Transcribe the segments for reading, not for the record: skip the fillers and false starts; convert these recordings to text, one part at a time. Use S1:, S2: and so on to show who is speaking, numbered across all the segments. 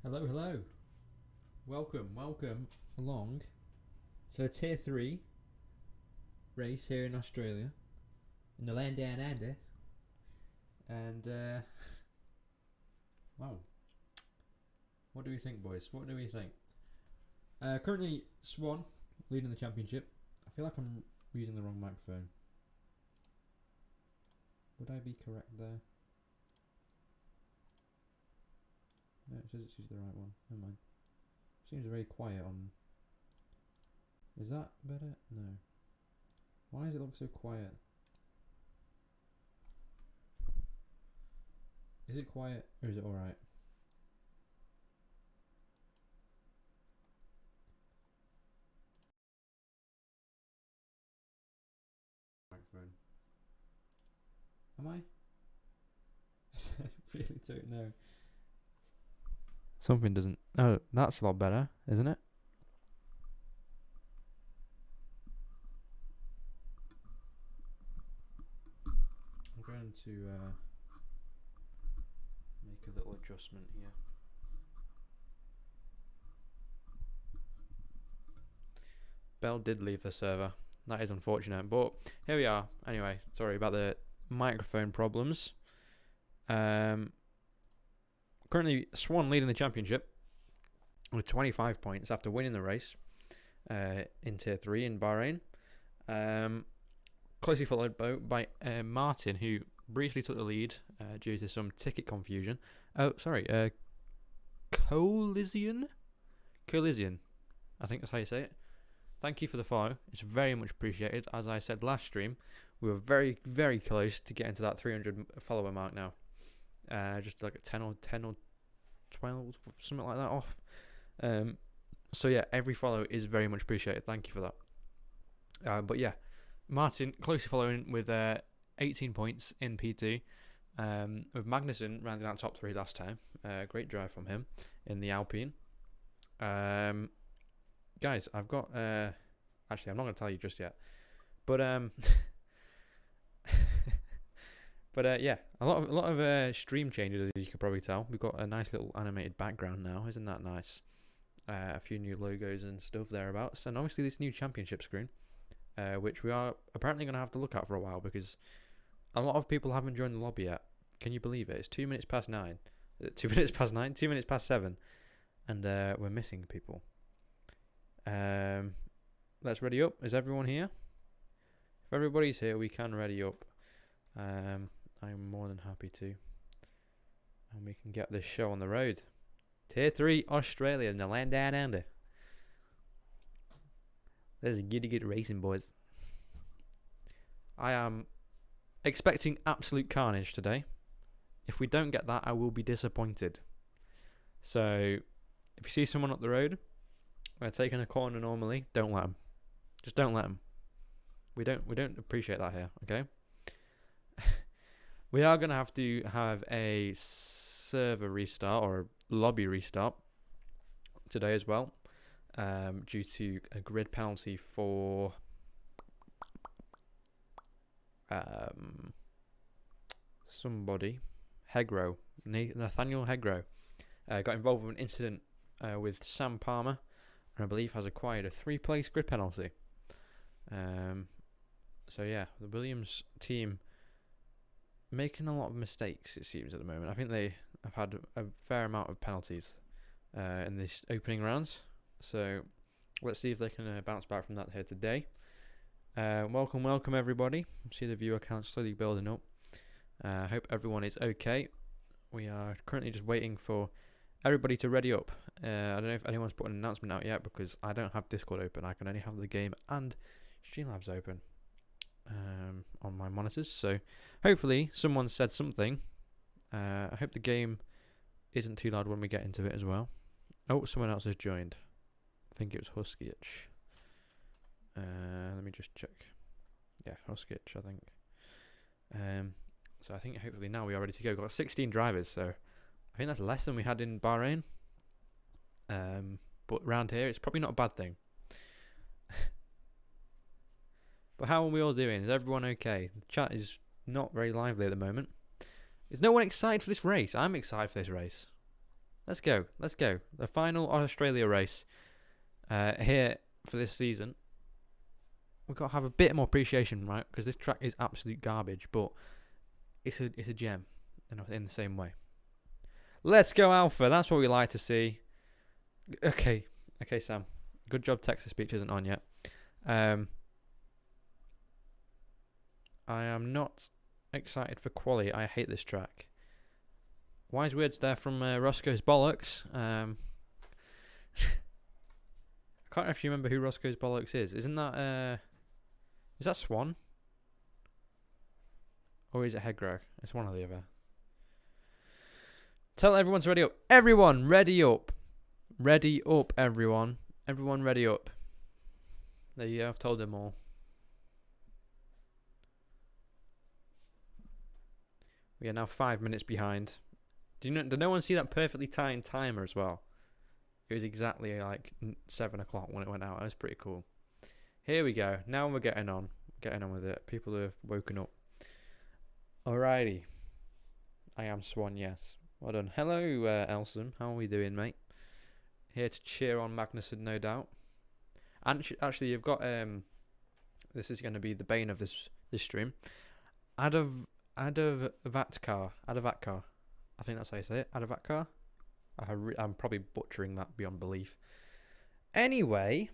S1: Hello, hello. Welcome along to the Tier 3 race here in Australia, in the land down under. And, wow. What do we think, boys? What do we think? Currently, Swan leading the championship. I feel like I'm using the wrong microphone. Would I be correct there? No, it says it's used the right one. Never mind. Seems very quiet on... Is that better? No. Why does it look so quiet? Is it quiet or is it alright? Microphone. Am I? I really don't know. Something doesn't... Oh, that's a lot better, isn't it? I'm going to make a little adjustment here. Bell did leave the server. That is unfortunate, but here we are. Anyway, sorry about the microphone problems. Currently, Swan leading the championship with 25 points after winning the race in Tier 3 in Bahrain. Closely followed by Martin, who briefly took the lead due to some ticket confusion. Oh, sorry, Collision? Collision, I think that's how you say it. Thank you for the follow. It's very much appreciated. As I said last stream, we were very, very close to getting to that 300 follower mark now. Just like a 10 or 12, something like that off. So yeah, every follow is very much appreciated. Thank you for that. But yeah, Martin closely following with 18 points in P2. With Magnussen rounding out top 3 last time. Great drive from him in the Alpine. Guys, I've got... actually, I'm not going to tell you just yet. But but yeah, a lot of stream changes, as you could probably tell. We've got a nice little animated background now. Isn't that nice? A few new logos and stuff thereabouts. And obviously this new championship screen, which we are apparently going to have to look at for a while because a lot of people haven't joined the lobby yet. Can you believe it? It's 2 minutes past 9. 2 minutes past 9? 2 minutes past 7. And we're missing people. Let's ready up. Is everyone here? If everybody's here, we can ready up. I'm more than happy to. And we can get this show on the road. Tier 3 Australia in the land down under. There's a giddy racing, boys. I am expecting absolute carnage today. If we don't get that, I will be disappointed. So, if you see someone up the road, they're taking a corner normally, don't let them. Just don't let them. We don't appreciate that here, okay? We are going to have a server restart or a lobby restart today as well, due to a grid penalty for somebody. Nathaniel Hegro got involved with an incident with Sam Palmer, and I believe has acquired a 3-place grid penalty. So yeah, the Williams team making a lot of mistakes, it seems, at the moment. I think they have had a fair amount of penalties in these opening rounds. So let's see if they can bounce back from that here today. Welcome everybody. See the viewer count slowly building up. I hope everyone is okay. We are currently just waiting for everybody to ready up. I don't know if anyone's put an announcement out yet because I don't have Discord open. I can only have the game and Streamlabs open on my monitors. So hopefully someone said something. I hope the game isn't too loud when we get into it as well. Oh, someone else has joined. I think it was Husky Itch. Let me just check. Yeah, Husky Itch, I think. So I think hopefully now we are ready to go. We've got 16 drivers, so I think that's less than we had in Bahrain. But around here, it's probably not a bad thing. But how are we all doing? Is everyone okay? The chat is not very lively at the moment. Is no one excited for this race? I'm excited for this race. Let's go. Let's go. The final Australia race here for this season. We've got to have a bit more appreciation, right? Because this track is absolute garbage, but it's a gem in the same way. Let's go, Alpha. That's what we like to see. Okay, Sam. Good job. Texas speech isn't on yet. I am not excited for quali. I hate this track. Wise words there from Roscoe's Bollocks. I can't actually remember who Roscoe's Bollocks is. Isn't that is that Swan? Or is it Hedgrog? It's one or the other. Tell everyone to ready up. Everyone, ready up. Ready up, everyone. Everyone ready up. There you go, I've told them all. We are now 5 minutes behind. Did no one see that perfectly timed timer as well? It was exactly like 7 o'clock when it went out. That was pretty cool. Here we go. Now we're getting on. Getting on with it. People have woken up. Alrighty. I am Swan, yes. Well done. Hello, Elson. How are we doing, mate? Here to cheer on Magnussen, no doubt. And actually, you've got this is going to be the bane of this stream. Adavatkar. I think that's how you say it. Adavatkar. I'm probably butchering that beyond belief. Anyway,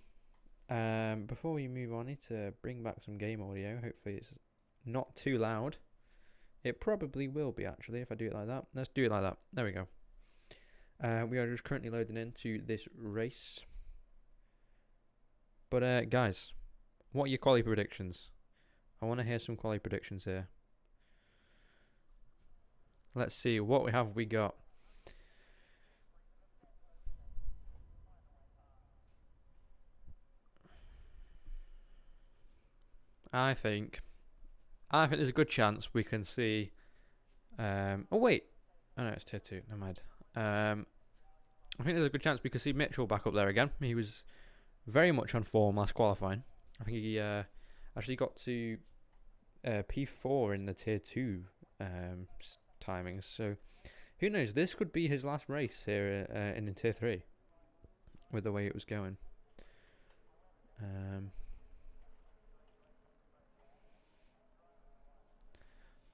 S1: before we move on, I need to bring back some game audio. Hopefully it's not too loud. It probably will be, actually, if I do it like that. Let's do it like that. There we go. We are just currently loading into this race. But, guys, what are your quali predictions? I want to hear some quali predictions here. Let's see. What we got? I think there's a good chance we can see. Oh wait, oh no, it's tier 2. Never mind. I think there's a good chance we could see Mitchell back up there again. He was very much on form last qualifying. I think he actually got to P4 in the tier 2 timings. So who knows? This could be his last race here in tier 3 with the way it was going.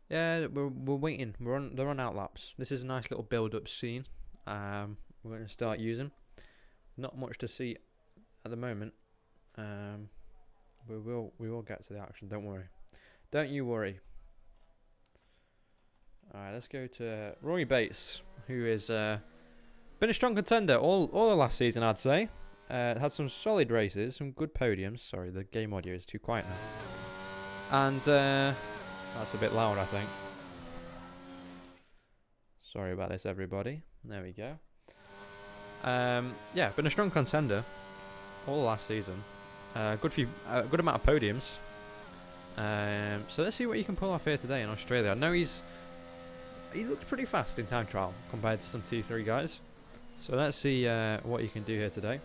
S1: Yeah, we're waiting. They're on outlaps. This is a nice little build-up scene. We're going to start using. Not much to see at the moment. We will get to the action. Don't worry. Don't you worry. All right, let's go to Rory Bates, who has been a strong contender all the last season, I'd say. Had some solid races, some good podiums. Sorry, the game audio is too quiet now. And that's a bit loud, I think. Sorry about this, everybody. There we go. Yeah, been a strong contender all last season. Good amount of podiums. So let's see what he can pull off here today in Australia. I know he looked pretty fast in time trial compared to some T3 guys. So let's see what he can do here today.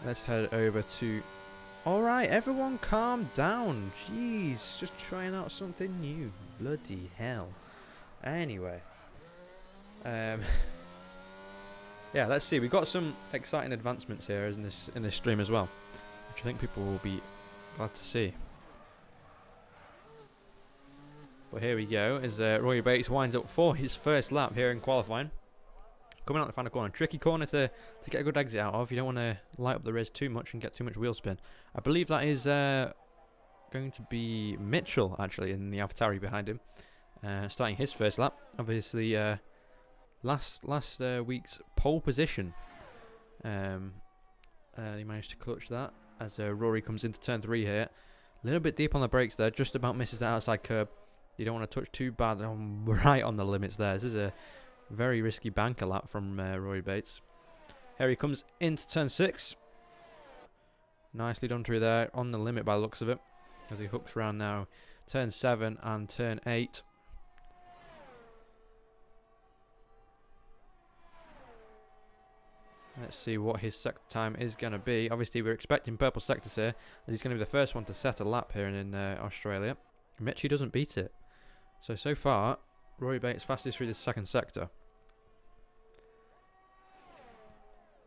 S1: Let's head over to... Alright, everyone calm down. Jeez, just trying out something new. Bloody hell. Anyway. Yeah, let's see. We've got some exciting advancements here in this stream as well, which I think people will be glad to see. But here we go, as Rory Bates winds up for his first lap here in qualifying. Coming out the final corner. Tricky corner to get a good exit out of. You don't want to light up the res too much and get too much wheel spin. I believe that is going to be Mitchell, actually, in the AlphaTauri behind him. Starting his first lap. Obviously, last week's pole position. He managed to clutch that as Rory comes into turn 3 here. A little bit deep on the brakes there. Just about misses the outside curb. You don't want to touch too bad. Right on the limits there. This is a very risky banker lap from Rory Bates. Here he comes into turn 6. Nicely done through there. On the limit by the looks of it. As he hooks around now. Turn 7 and turn 8. Let's see what his sector time is going to be. Obviously, we're expecting purple sectors here, as he's going to be the first one to set a lap here in Australia. Mitchie doesn't beat it. So far, Rory Bates fastest through the second sector.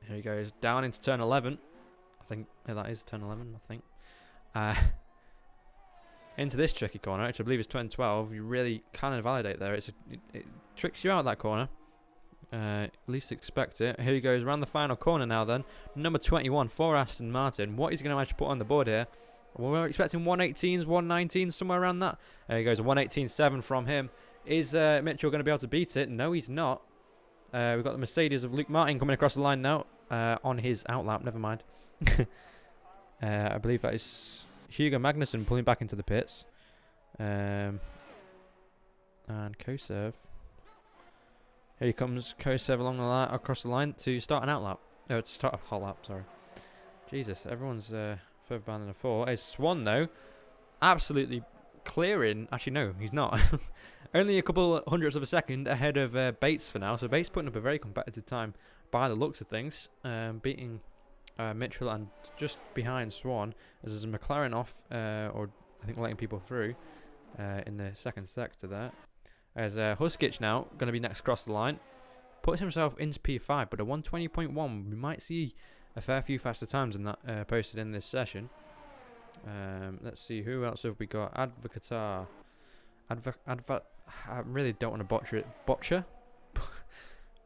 S1: Here he goes, down into turn 11. I think that is turn 11, I think. Into this tricky corner, which I believe is turn 12. You really can invalidate there. It tricks you out that corner. Least expect it. Here he goes around the final corner now then. Number 21 for Aston Martin. What he's going to manage to put on the board here. We're expecting 118s, 119s, somewhere around that. There he goes, a 118.7 from him. Is Mitchell going to be able to beat it? No, he's not. We've got the Mercedes of Luke Martin coming across the line now. On his outlap, never mind. I believe that is Hugo Magnussen pulling back into the pits. And Kosev. Here he comes, Kosev along the line, across the line to start an outlap. No, to start a hot lap, sorry. Jesus, everyone's further behind than a 4. It's Swan, though. Absolutely clearing. Actually, no, he's not. Only a couple hundredths of a second ahead of Bates for now. So Bates putting up a very competitive time by the looks of things. Beating Mitchell and just behind Swan. As there's a McLaren off, or I think letting people through in the second sector there. As Huskic now going to be next across the line. Puts himself into P5, but a 120.1. We might see a fair few faster times than that posted in this session. Let's see, who else have we got? Advocatar. I really don't want to butcher it.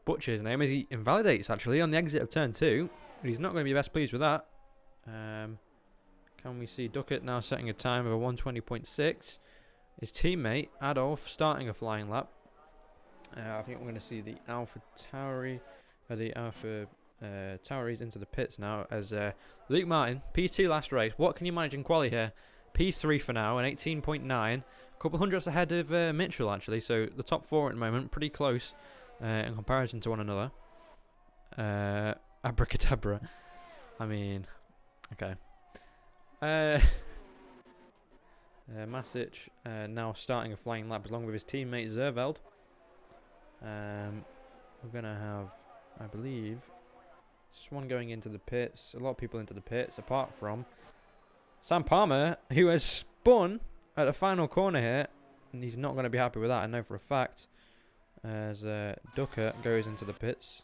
S1: Butcher his name as he invalidates actually on the exit of turn 2. But he's not going to be best pleased with that. Can we see Duckett now setting a time of a 120.6. His teammate Adolf starting a flying lap. I think we're going to see the Alpha Tauri, Tauris into the pits now as Luke Martin, P2 last race. What can you manage in quali here? P3 for now, an 18.9. A couple hundredths ahead of Mitchell actually, so the top 4 at the moment, pretty close in comparison to one another. Abracadabra. I mean, okay. Masic now starting a flying lap along with his teammate Zerveld. We're going to have, I believe, Swan going into the pits. A lot of people into the pits, apart from Sam Palmer, who has spun at the final corner here. And he's not going to be happy with that, I know for a fact. As Ducker goes into the pits.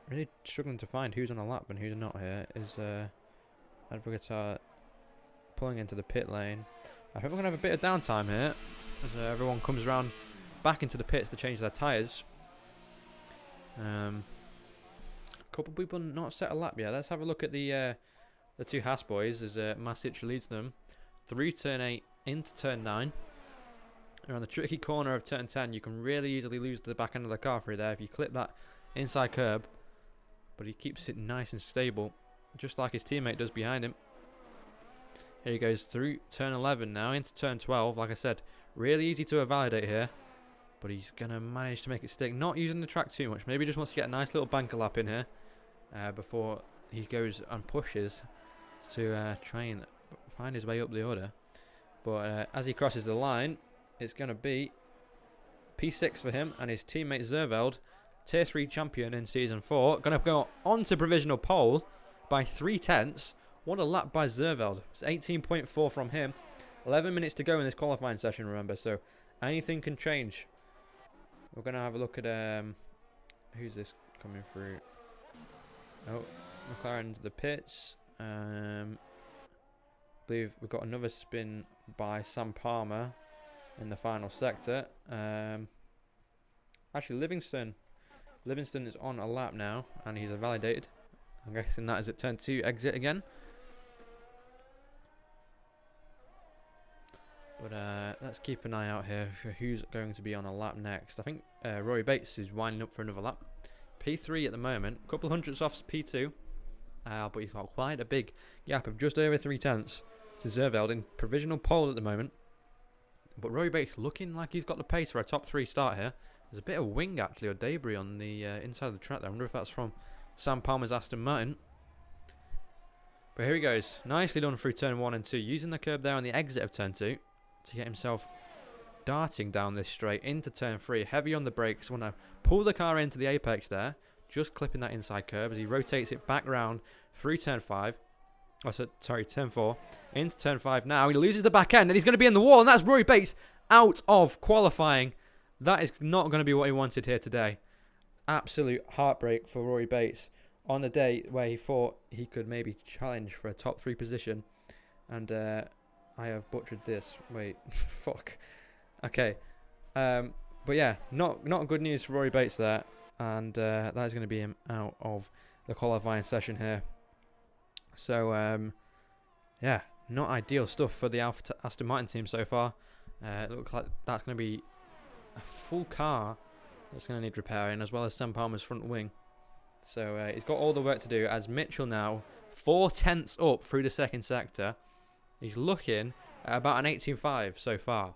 S1: Really struggling to find who's on a lap and who's not here. Is Advocatar pulling into the pit lane. I think we're going to have a bit of downtime here. As everyone comes around back into the pits to change their tyres. A couple people not set a lap yet. Let's have a look at the 2 Haas boys as Masic leads them through turn 8 into turn 9. Around the tricky corner of turn 10, you can really easily lose the back end of the car through there if you clip that inside curb. But he keeps it nice and stable, just like his teammate does behind him. Here he goes through turn 11 now into turn 12. Like I said, really easy to validate here. But he's going to manage to make it stick. Not using the track too much. Maybe just wants to get a nice little banker lap in here before he goes and pushes to try and find his way up the order. But as he crosses the line, it's going to be P6 for him and his teammate Zerveld, Tier 3 champion in Season 4. Going to go on to provisional pole by 3/10. What a lap by Zerveld. It's 18.4 from him. 11 minutes to go in this qualifying session, remember. So anything can change. We're going to have a look at who's this coming through. Oh, McLaren into the pits. I believe we've got another spin by Sam Palmer in the final sector. Actually, Livingston is on a lap now, and he's validated. I'm guessing that is at turn 2 exit again. But let's keep an eye out here for who's going to be on a lap next. I think Rory Bates is winding up for another lap. P3 at the moment, a couple hundredths off P2. But he's got quite a big gap of just over 3/10 to Zerveld in provisional pole at the moment. But Rory Bates looking like he's got the pace for a top 3 start here. There's a bit of wing actually, or debris on the inside of the track there. I wonder if that's from Sam Palmer's Aston Martin. But here he goes. Nicely done through turn 1 and 2. Using the curb there on the exit of turn 2 to get himself darting down this straight into turn 3. Heavy on the brakes. Want to pull the car into the apex there. Just clipping that inside curb as he rotates it back round through turn 5. Oh, sorry, turn 4. Into turn 5 now. He loses the back end and he's going to be in the wall. And that's Rory Bates out of qualifying. That is not going to be what he wanted here today. Absolute heartbreak for Rory Bates on the day where he thought he could maybe challenge for a top 3 position. And I have butchered this. Wait, fuck. Okay. But yeah, not good news for Rory Bates there. And that is going to be him out of the qualifying session here. So, yeah, not ideal stuff for the Aston Martin team so far. It looks like that's going to be a full car that's going to need repairing, as well as Sam Palmer's front wing. So he's got all the work to do, as Mitchell now 4/10 up through the second sector. He's looking at about an 18.5 so far.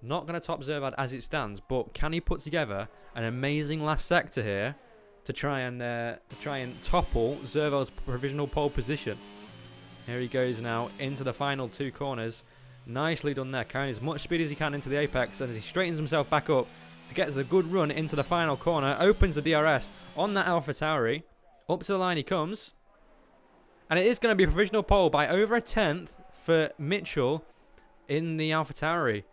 S1: Not going to top Zervad as it stands, but can he put together an amazing last sector here to try and topple Zerval's provisional pole position? Here he goes now into the final 2 corners. Nicely done there, carrying as much speed as he can into the apex, and as he straightens himself back up to get to the good run into the final corner, opens the DRS on that AlphaTauri. Up to the line he comes, and it is going to be a provisional pole by over a 10th for Mitchell in the AlphaTauri.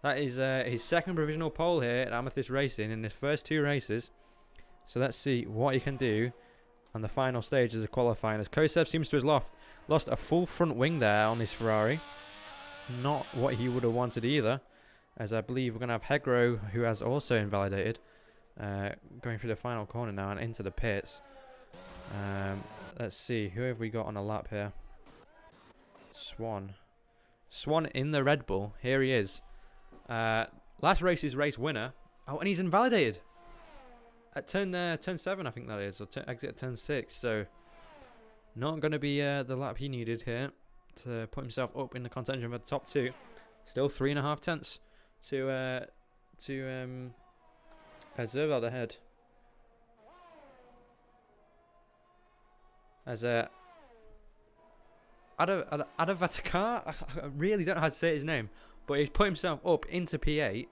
S1: That is his second provisional pole here at Amethyst Racing in his first 2 races. So let's see what he can do on the final stages of qualifying, as Kosev seems to have lost a full front wing there on his Ferrari. Not what he would have wanted either, as I believe we're going to have Hegro, who has also invalidated, going through the final corner now and into the pits. Let's see, who have we got on a lap here? Swan in the Red Bull. Here he is. Last race's race winner. Oh, and he's invalidated at turn 7, I think that is, or exit at turn 6. So not going to be the lap he needed here to put himself up in the contention for the top 2. Still 3.5 tenths to Zervald ahead. As Adavatakar, I really don't know how to say his name, but he's put himself up into P8.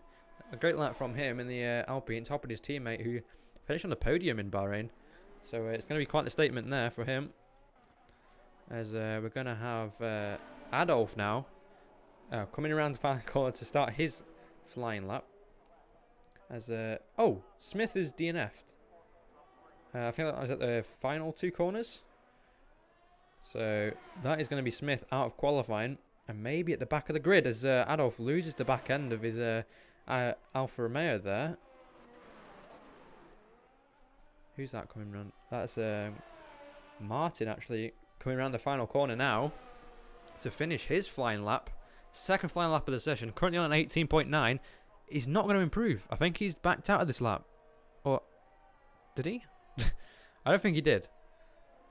S1: A great lap from him in the Alpine, top of his teammate who finished on the podium in Bahrain. So it's going to be quite a statement there for him. As we're going to have Adolf now coming around the final corner to start his flying lap. As Smith is DNF'd. I think that was at the final 2 corners. So that is going to be Smith out of qualifying, and maybe at the back of the grid as Adolf loses the back end of his Alfa Romeo there. Who's that coming around? That's Martin actually coming around the final corner now to finish his flying lap. Second flying lap of the session, currently on an 18.9. He's not going to improve. I think he's backed out of this lap. Or did he? I don't think he did.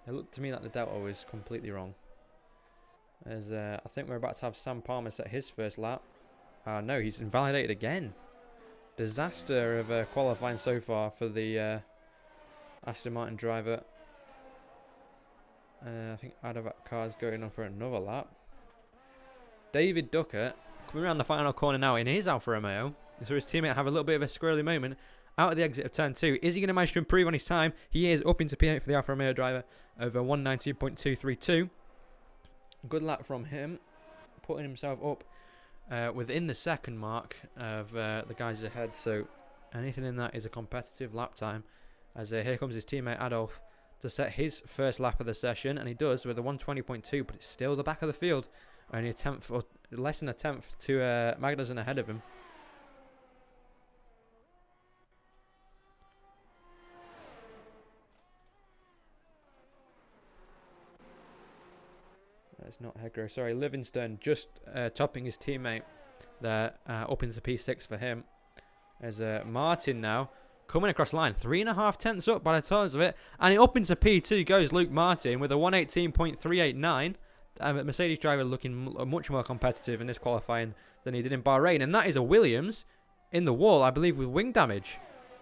S1: It looked to me like the Delta was completely wrong. As I think we're about to have Sam Palmer set his first lap. No, he's invalidated again. Disaster of qualifying so far for the Aston Martin driver. I think Adavakar's going on for another lap. David Duckett coming around the final corner now in his Alfa Romeo. So his teammate have a little bit of a squirrely moment out of the exit of turn 2. Is he going to manage to improve on his time? He is up into P8 for the Alfa Romeo driver over 119.232. Good lap from him, putting himself up within the second mark of the guys ahead. So anything in that is a competitive lap time. As here comes his teammate Adolf to set his first lap of the session, and he does with a 120.2, but it's still the back of the field. Only a tenth, or less than a tenth, to Magnussen ahead of him. It's not Hegro, sorry, Livingston just topping his teammate there, up into P6 for him. There's Martin now coming across the line, 3.5 tenths up by the terms of it, and up into P2 goes Luke Martin with a 118.389. Mercedes driver looking much more competitive in this qualifying than he did in Bahrain, and that is a Williams in the wall, I believe, with wing damage.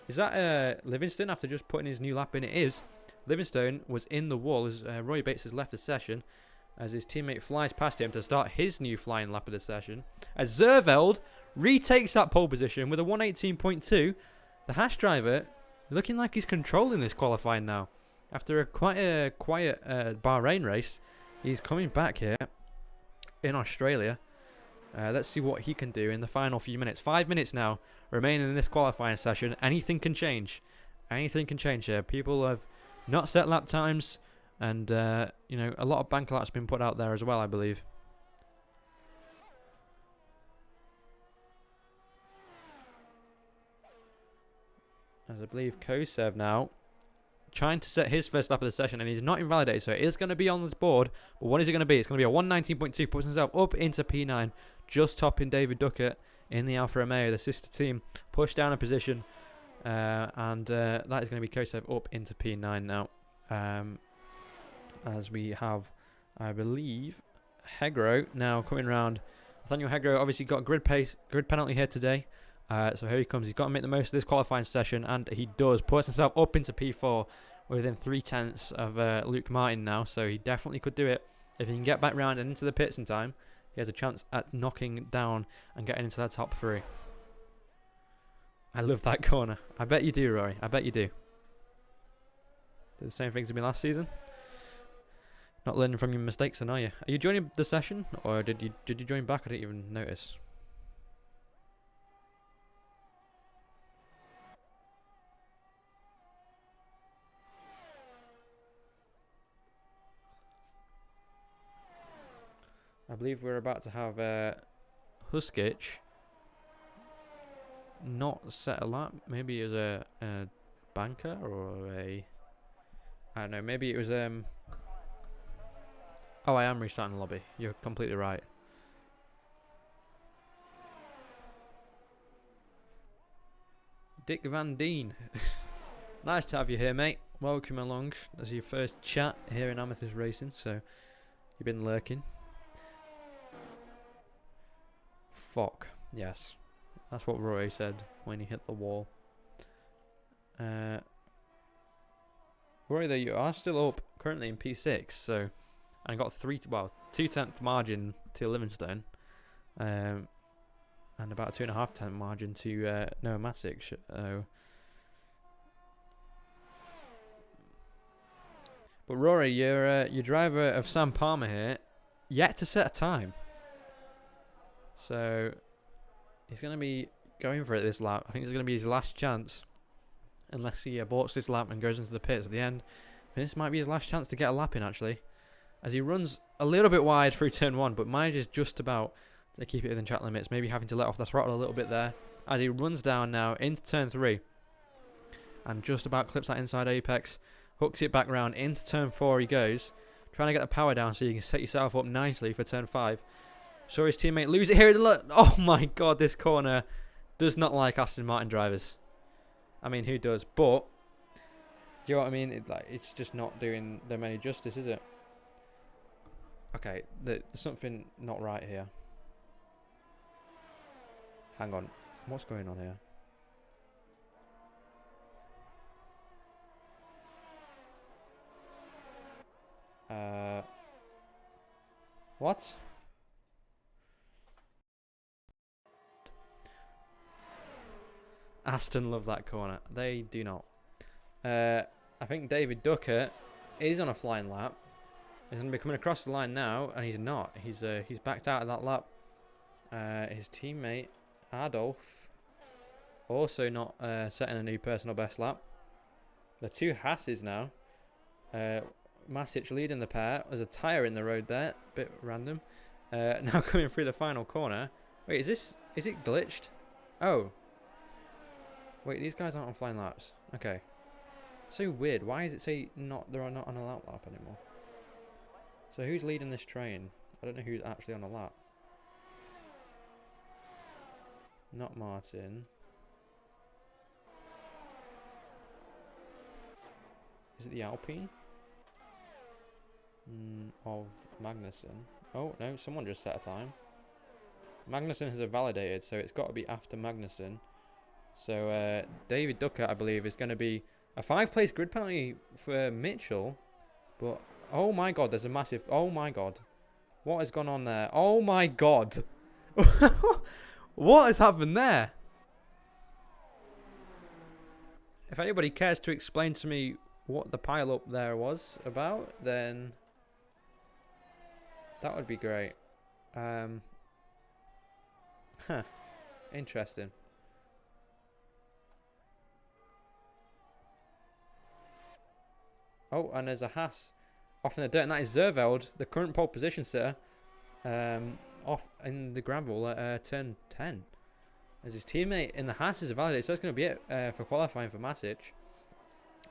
S1: Is that Livingston after just putting his new lap in? It is. Livingston was in the wall as Roy Bates has left the session, as his teammate flies past him to start his new flying lap of the session. As Zerveld retakes that pole position with a 118.2. The Haas driver looking like he's controlling this qualifying now. After quite a quiet Bahrain race, he's coming back here in Australia Let's see what he can do in the final few minutes. 5 minutes now remaining in this qualifying session. Anything can change. Anything can change here. People have not set lap times, and you know, a lot of bank laps been put out there as well, I believe. As I believe Kosev now trying to set his first lap of the session, and he's not invalidated, so it is going to be on this board. But what is it going to be? It's going to be a 119.2, puts himself up into P9, just topping David Duckett in the Alfa Romeo, the sister team, pushed down a position, and that is going to be Kosev up into P9 now. As we have, I believe, Hegro now coming round. Nathaniel Hegro obviously got grid penalty here today. So here he comes. He's got to make the most of this qualifying session, and he does. Puts himself up into P4 within 3/10 of Luke Martin now, so he definitely could do it. If he can get back round and into the pits in time, he has a chance at knocking down and getting into that top 3. I love that corner. I bet you do, Rory. I bet you do. Did the same things to me last season. Not learning from your mistakes, then, are you? Are you joining the session, or did you join back? I didn't even notice. I believe we're about to have Huskic not set a lap. Maybe it was a banker or a... I don't know. Maybe it was... Oh, I am restarting the lobby. You're completely right. Dick Van Deen. Nice to have you here, mate. Welcome along. This is your first chat here in Amethyst Racing, so you've been lurking. Fuck. Yes. That's what Roy said when he hit the wall. Roy, though, you are still up currently in P6, so... And got 2/10 margin to Livingstone. And about a 2.5 margin to Noah Masic. But Rory, your driver of Sam Palmer here, yet to set a time. So he's going to be going for it this lap. I think it's going to be his last chance, unless he aborts this lap and goes into the pits at the end. This might be his last chance to get a lap in, actually, as he runs a little bit wide through turn 1, but manages just about to keep it within track limits, maybe having to let off the throttle a little bit there, as he runs down now into turn 3 and just about clips that inside apex, hooks it back round into turn 4. He goes, trying to get the power down so you can set yourself up nicely for turn 5. Saw his teammate lose it here. Oh my god, this corner does not like Aston Martin drivers. I mean, who does? But do you know what I mean? It's just not doing them any justice, is it? Okay, there's something not right here. Hang on. What's going on here? What? Aston love that corner. They do not. I think David Duckett is on a flying lap. He's going to be coming across the line now, and he's not. He's backed out of that lap. His teammate Adolf also not setting a new personal best lap. The two Hasses now. Masic leading the pair. There's a tyre in the road there. Bit random. Now coming through the final corner. Wait, is it glitched? Oh. Wait, these guys aren't on flying laps. Okay. So weird. Why does it say they're not on a lap anymore? So who's leading this train? I don't know who's actually on a lap. Not Martin. Is it the Alpine? Of Magnussen. Oh, no, someone just set a time. Magnussen has validated, so it's got to be after Magnussen. So David Duckett, I believe, is going to be a 5-place grid penalty for Mitchell. But, oh my god, there's a massive... Oh my god. What has gone on there? Oh my god. What has happened there? If anybody cares to explain to me what the pile-up there was about, then that would be great. Huh. Interesting. Oh, and there's a Haas off in the dirt, and that is Zerveld, the current pole position sitter, off in the gravel at turn 10. As his teammate in the Haas is validated, so that's going to be it for qualifying for Masic.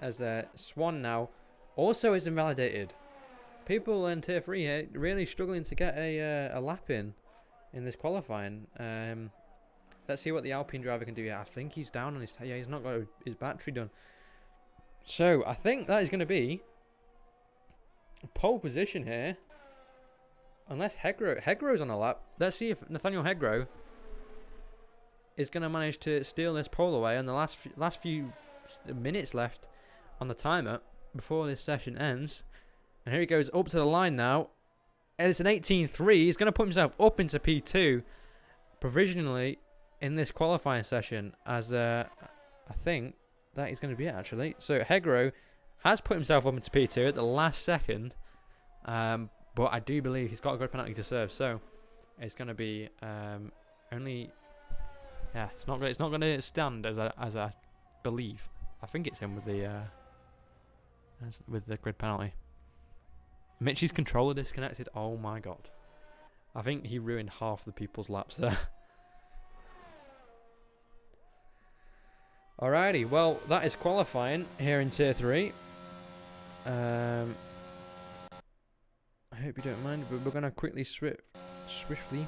S1: As Swan now also is invalidated. People in Tier 3 here really struggling to get a lap in this qualifying. Let's see what the Alpine driver can do here. I think he's down on his... Yeah, he's not got his battery done. So, I think that is going to be pole position here. Unless Heggro's on a lap. Let's see if Nathaniel Heggro is going to manage to steal this pole away. And the last few minutes left on the timer before this session ends. And here he goes up to the line now. And it's an 18.3. He's going to put himself up into P2 provisionally in this qualifying session. As I think that is going to be it, actually. So Heggro has put himself up into P2 at the last second. But I do believe he's got a good penalty to serve. So it's going to be only... Yeah, it's not going to stand as I believe. I think it's him with the grid penalty. Mitchie's controller disconnected. Oh my god. I think he ruined half the people's laps there. Alrighty, well that is qualifying here in Tier 3. I hope you don't mind, but we're gonna quickly swiftly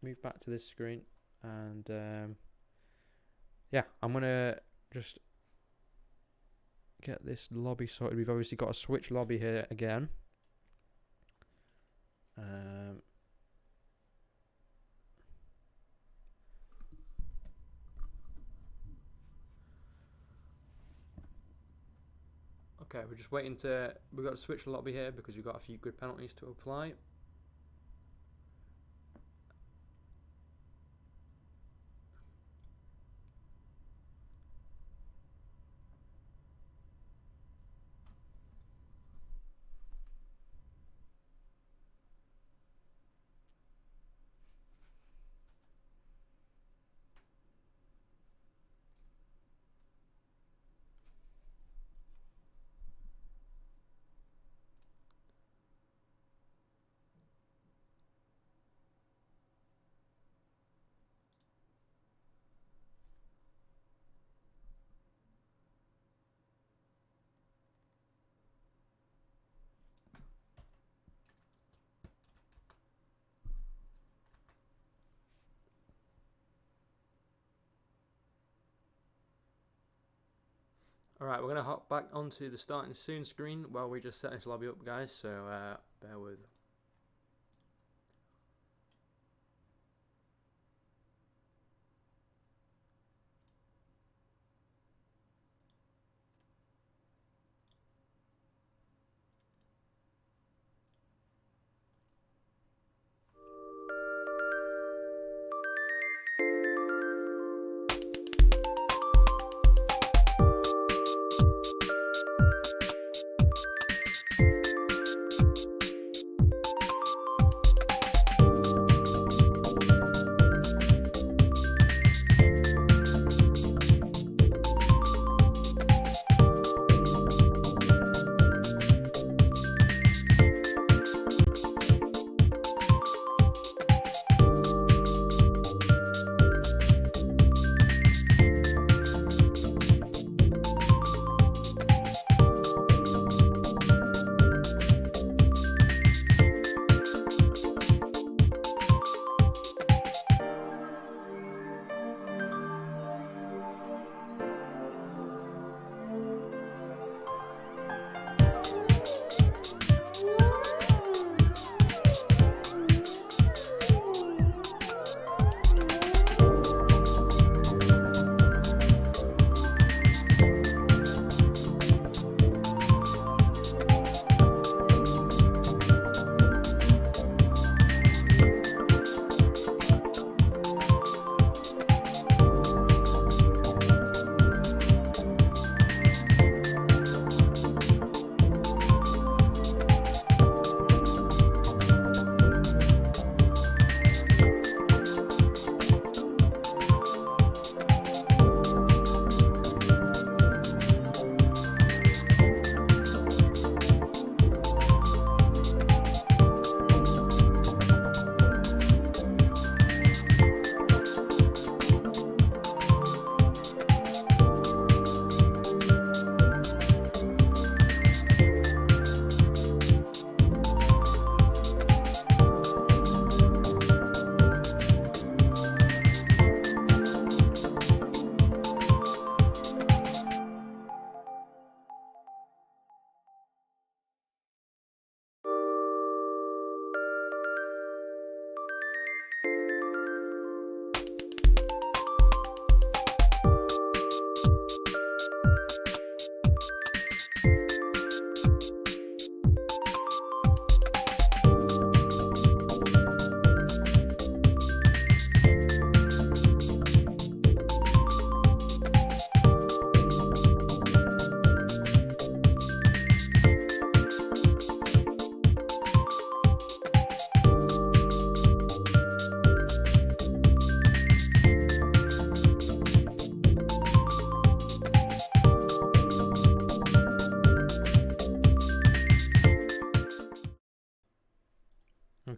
S1: move back to this screen, and yeah, I'm gonna just get this lobby sorted. We've obviously got a switch lobby here again. Okay, we're just waiting to... We've got to switch the lobby here because we've got a few grid penalties to apply. Alright, we're going to hop back onto the starting soon screen while we just set this lobby up, guys, so bear with.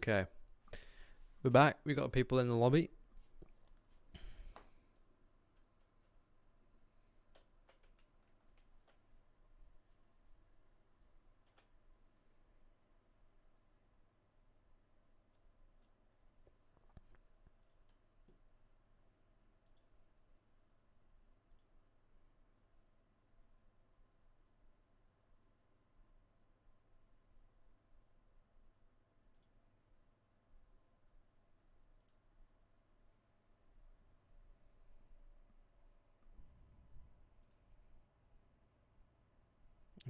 S1: Okay. We're back. We got people in the lobby.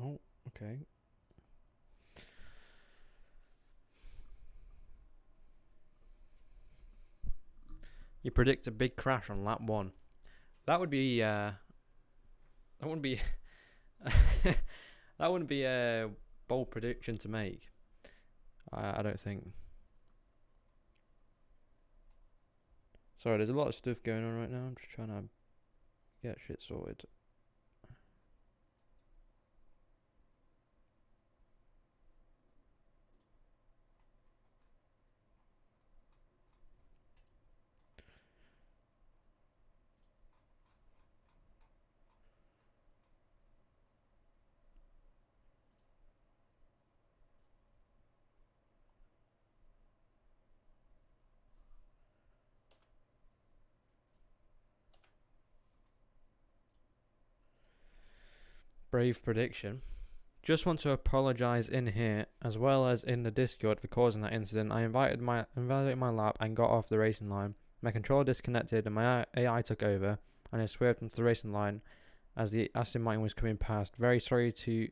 S1: Oh, okay. You predict a big crash on lap 1. That would be that wouldn't be that wouldn't be a bold prediction to make. I don't think. Sorry, there's a lot of stuff going on right now. I'm just trying to get shit sorted. Brave prediction. Just want to apologise in here as well as in the Discord for causing that incident. I invalidated my lap and got off the racing line. My controller disconnected and my AI took over and I swerved into the racing line as the Aston Martin was coming past. Very sorry to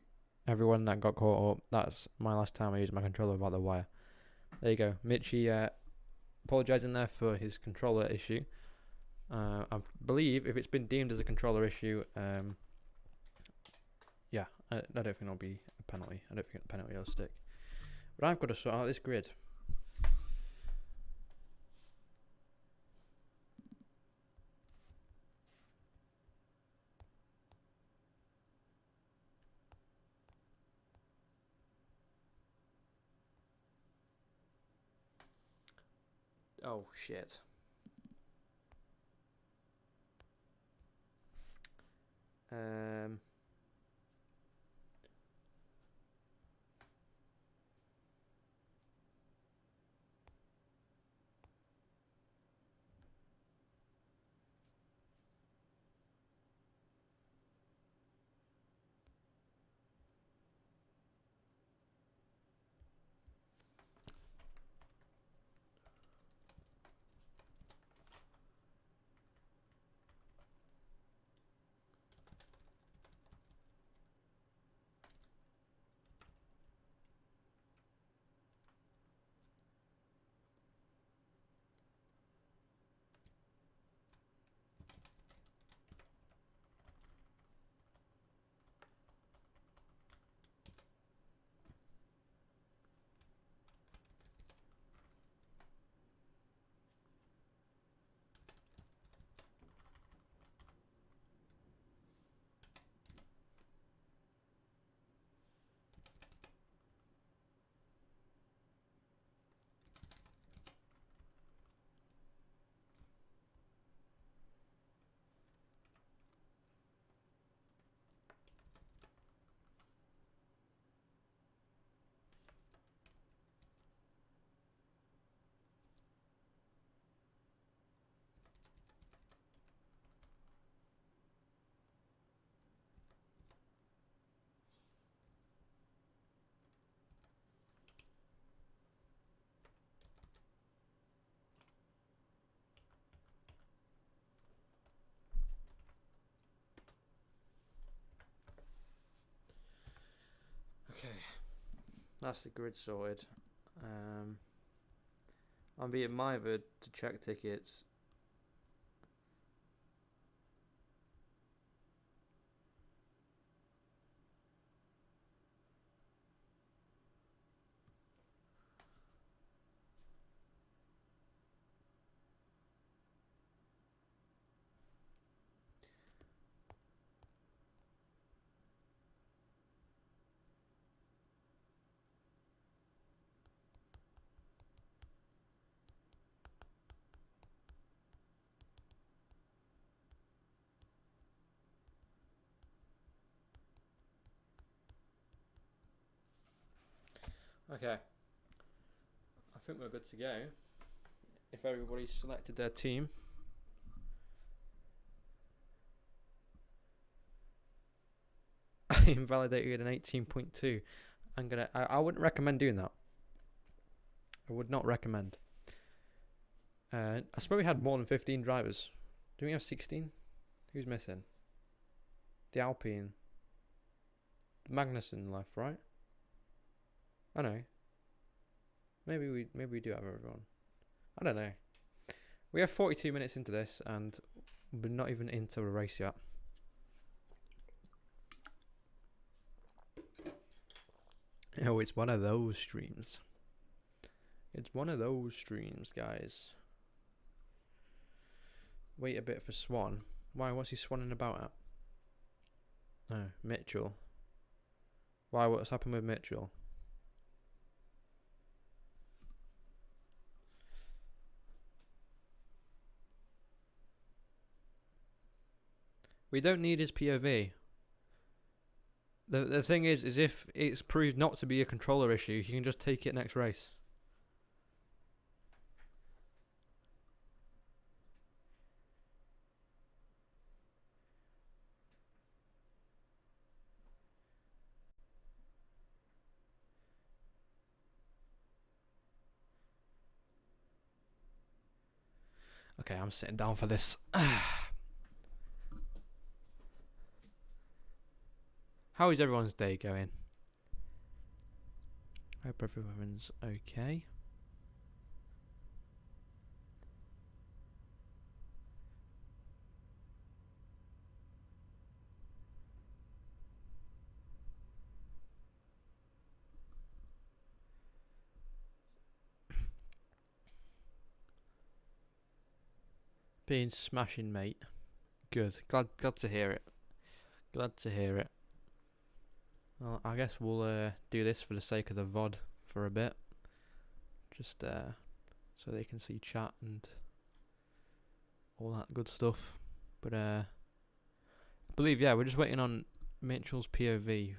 S1: everyone that got caught up. That's my last time I used my controller without the wire. There you go. Mitchie apologising there for his controller issue. I believe if it's been deemed as a controller issue, yeah, I don't think it'll be a penalty. I don't think the penalty will stick. But I've got to sort out this grid. Oh, shit. Um... Okay, that's the grid sorted. I'll be at Myford to check tickets. Okay. I think we're good to go. If everybody's selected their team. I invalidated an 18.2. I wouldn't recommend doing that. I would not recommend. I suppose we had more than 15 drivers. Do we have 16? Who's missing? The Alpine. Magnussen left, right? I know. Maybe we do have everyone. I don't know. We have 42 minutes into this and we're not even into a race yet. Oh, it's one of those streams. It's one of those streams, guys. Wait a bit for Swan. Why? What's he swanning about at? Oh, Mitchell. Why? What's happened with Mitchell? We don't need his POV. The thing is if it's proved not to be a controller issue, you can just take it next race. Okay, I'm sitting down for this. How is everyone's day going? Hope everyone's okay. Being smashing, mate. Good. Glad to hear it. Glad to hear it. Well, I guess we'll do this for the sake of the VOD for a bit. Just so they can see chat and all that good stuff. But I believe, yeah, we're just waiting on Mitchell's POV.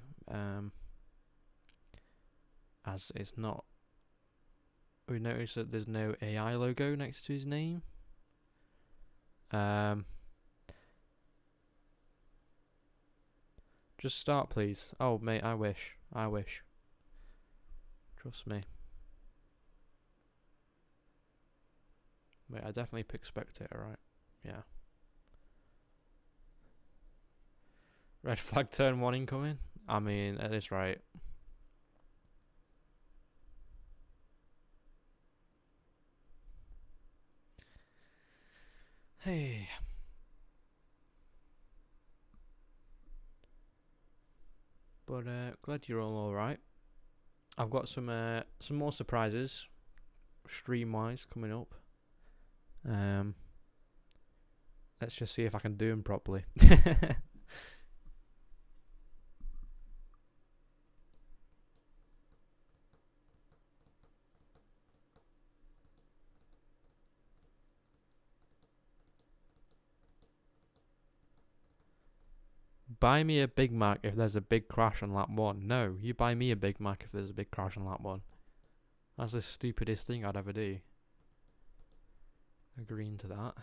S1: As it's not... We noticed that there's no AI logo next to his name. Just start, please. Oh, mate, I wish. Trust me. Wait, I definitely picked spectator, right? Yeah. Red flag turn 1 incoming? I mean, at this rate. Hey. But glad you're all alright. I've got some more surprises, stream-wise, coming up. Let's just see if I can do them properly. Buy me a Big Mac if there's a big crash on lap 1. No, you buy me a Big Mac if there's a big crash on lap 1. That's the stupidest thing I'd ever do. Agreeing to that.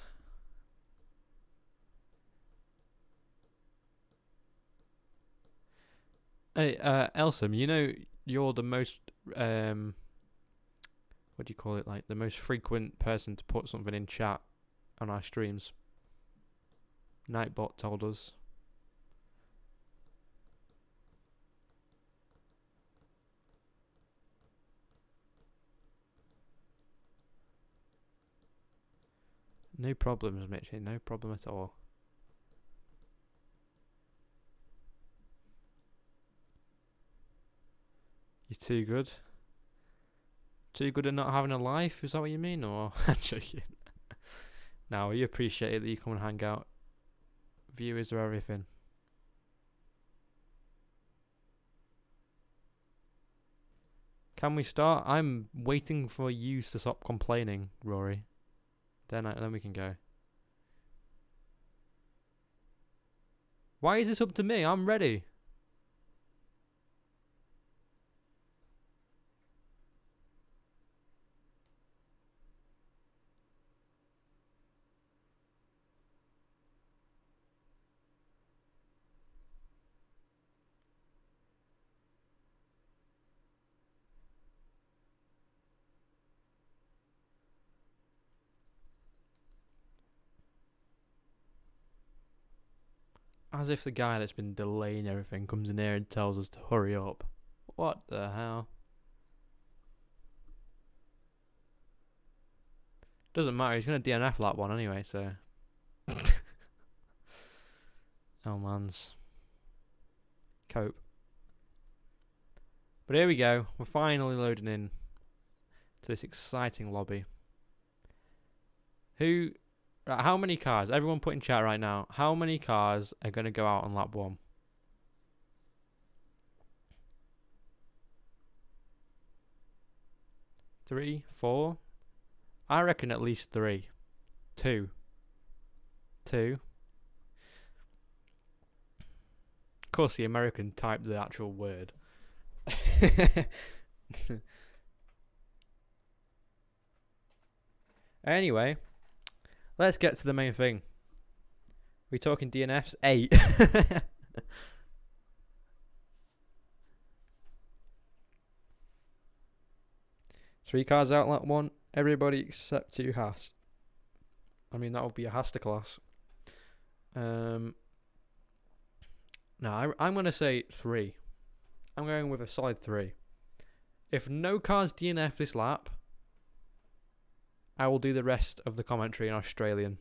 S1: Hey, Elsam, you know you're the most, what do you call it, like, the most frequent person to put something in chat on our streams. Nightbot told us. No problems, Mitchy. No problem at all. You're too good. Too good at not having a life? Is that what you mean? Or I'm joking. No, we appreciate it that you come and hang out. Viewers are everything. Can we start? I'm waiting for you to stop complaining, Rory. Then we can go. Why is this up to me? I'm ready. As if the guy that's been delaying everything comes in here and tells us to hurry up. What the hell? Doesn't matter, he's going to DNF lap one anyway, so. Oh, mans. Cope. But here we go. We're finally loading in to this exciting lobby. Right, how many cars? Everyone put in chat right now. How many cars are going to go out on lap one? 3, 4? I reckon at least 3. 2. 2. Of course, the American typed the actual word. Anyway, let's get to the main thing. We talking DNFs? 8. 3 cars out lap 1. Everybody except 2 Haas. I mean, that would be a Haster class. No, I'm going to say 3. I'm going with a solid 3. If no cars DNF this lap, I will do the rest of the commentary in Australian.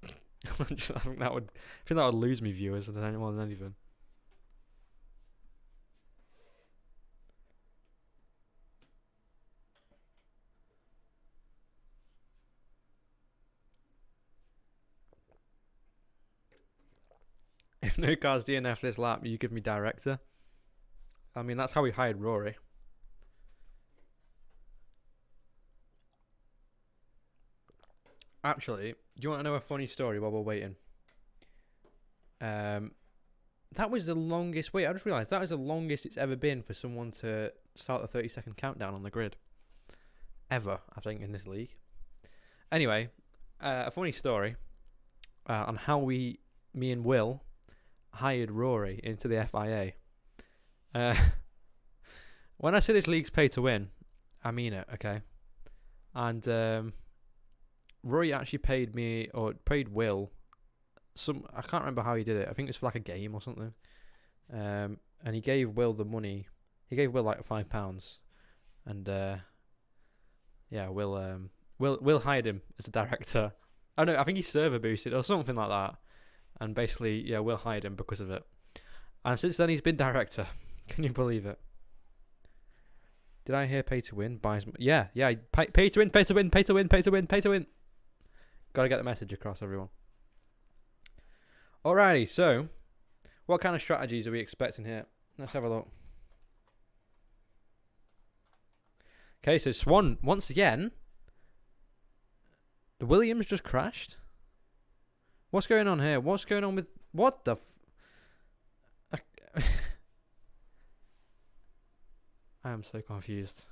S1: I think that would lose me viewers more than anything. If no cars DNF this lap, you give me director. I mean, that's how we hired Rory. Actually, do you want to know a funny story while we're waiting? That was the longest wait. I just realised that was the longest it's ever been for someone to start the 30-second countdown on the grid. Ever, I think, in this league. Anyway, a funny story on how me and Will hired Rory into the FIA. When I say this league's pay to win, I mean it, okay? And Rory actually paid me, or paid Will, I can't remember how he did it. I think it was for like a game or something. And he gave Will the money. He gave Will like £5. And yeah, Will hired him as a director. Oh no, I think he server boosted or something like that. And basically, yeah, Will hired him because of it. And since then, he's been director. Can you believe it? Did I hear pay to win? Yeah. Pay to win, pay to win, pay to win, pay to win, pay to win. Got to get the message across, everyone. Alrighty, so what kind of strategies are we expecting here? Let's have a look. Okay, so Swan, once again, the Williams just crashed. What's going on here? What's going on with... What the... I am so confused.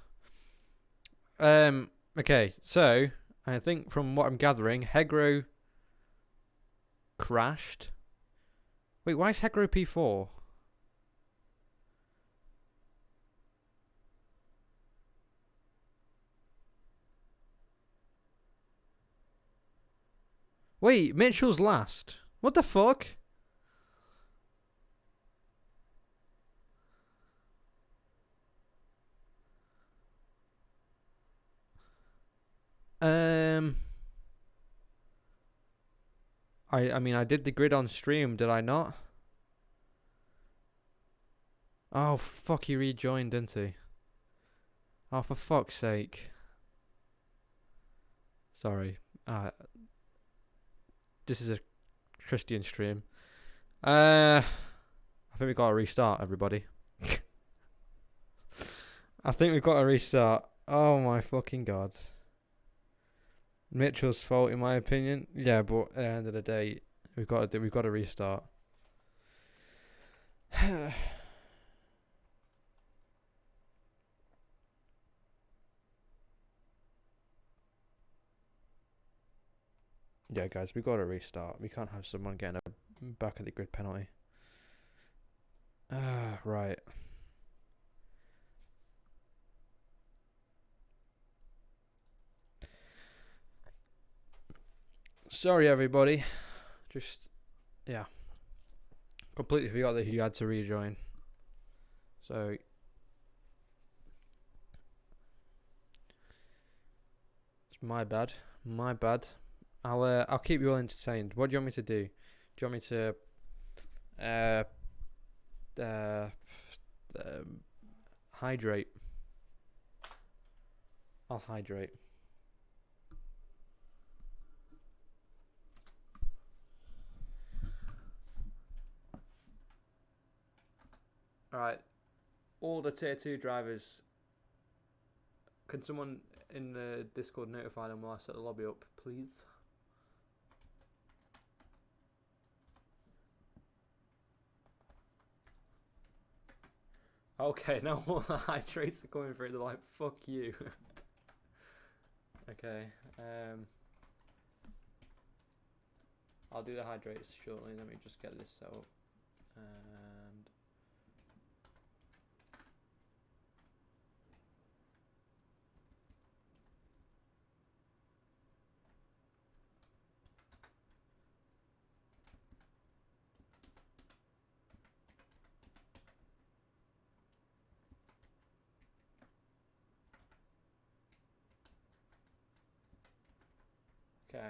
S1: Okay, so I think from what I'm gathering, Hegro crashed. Wait, why is Hegro P4? Wait, Mitchell's last. What the fuck? I mean, I did the grid on stream, did I not? Oh, fuck, he rejoined, didn't he? Oh, for fuck's sake. Sorry. This is a Christian stream. I think we've got to restart, everybody. I think we've got to restart. Oh my fucking god. Mitchell's fault, in my opinion. Yeah, but at the end of the day, we've got to restart. Yeah, guys, we've got to restart. We can't have someone getting a back of the grid penalty. Right. Sorry, everybody. Just, yeah. Completely forgot that he had to rejoin. So it's my bad. My bad. I'll keep you all entertained. What do you want me to do? Do you want me to hydrate? I'll hydrate. Alright. All the tier 2 drivers. Can someone in the Discord notify them while I set the lobby up, please? Okay, now all the hydrates are coming through. They're like, fuck you. Okay. I'll do the hydrates shortly. Let me just get this set up. And okay.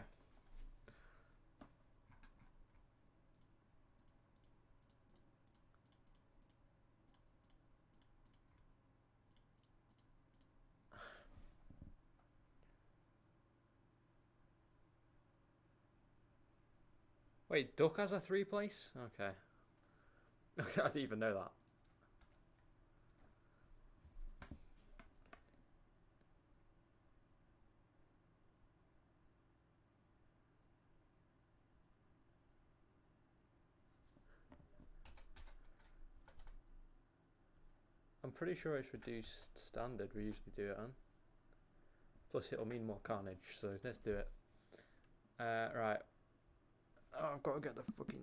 S1: Wait, Duck has a 3 place? Okay. I didn't even know that. I'm pretty sure it's reduced standard. We usually do it on. Plus it'll mean more carnage, so let's do it. Right. Oh, I've got to get the fucking...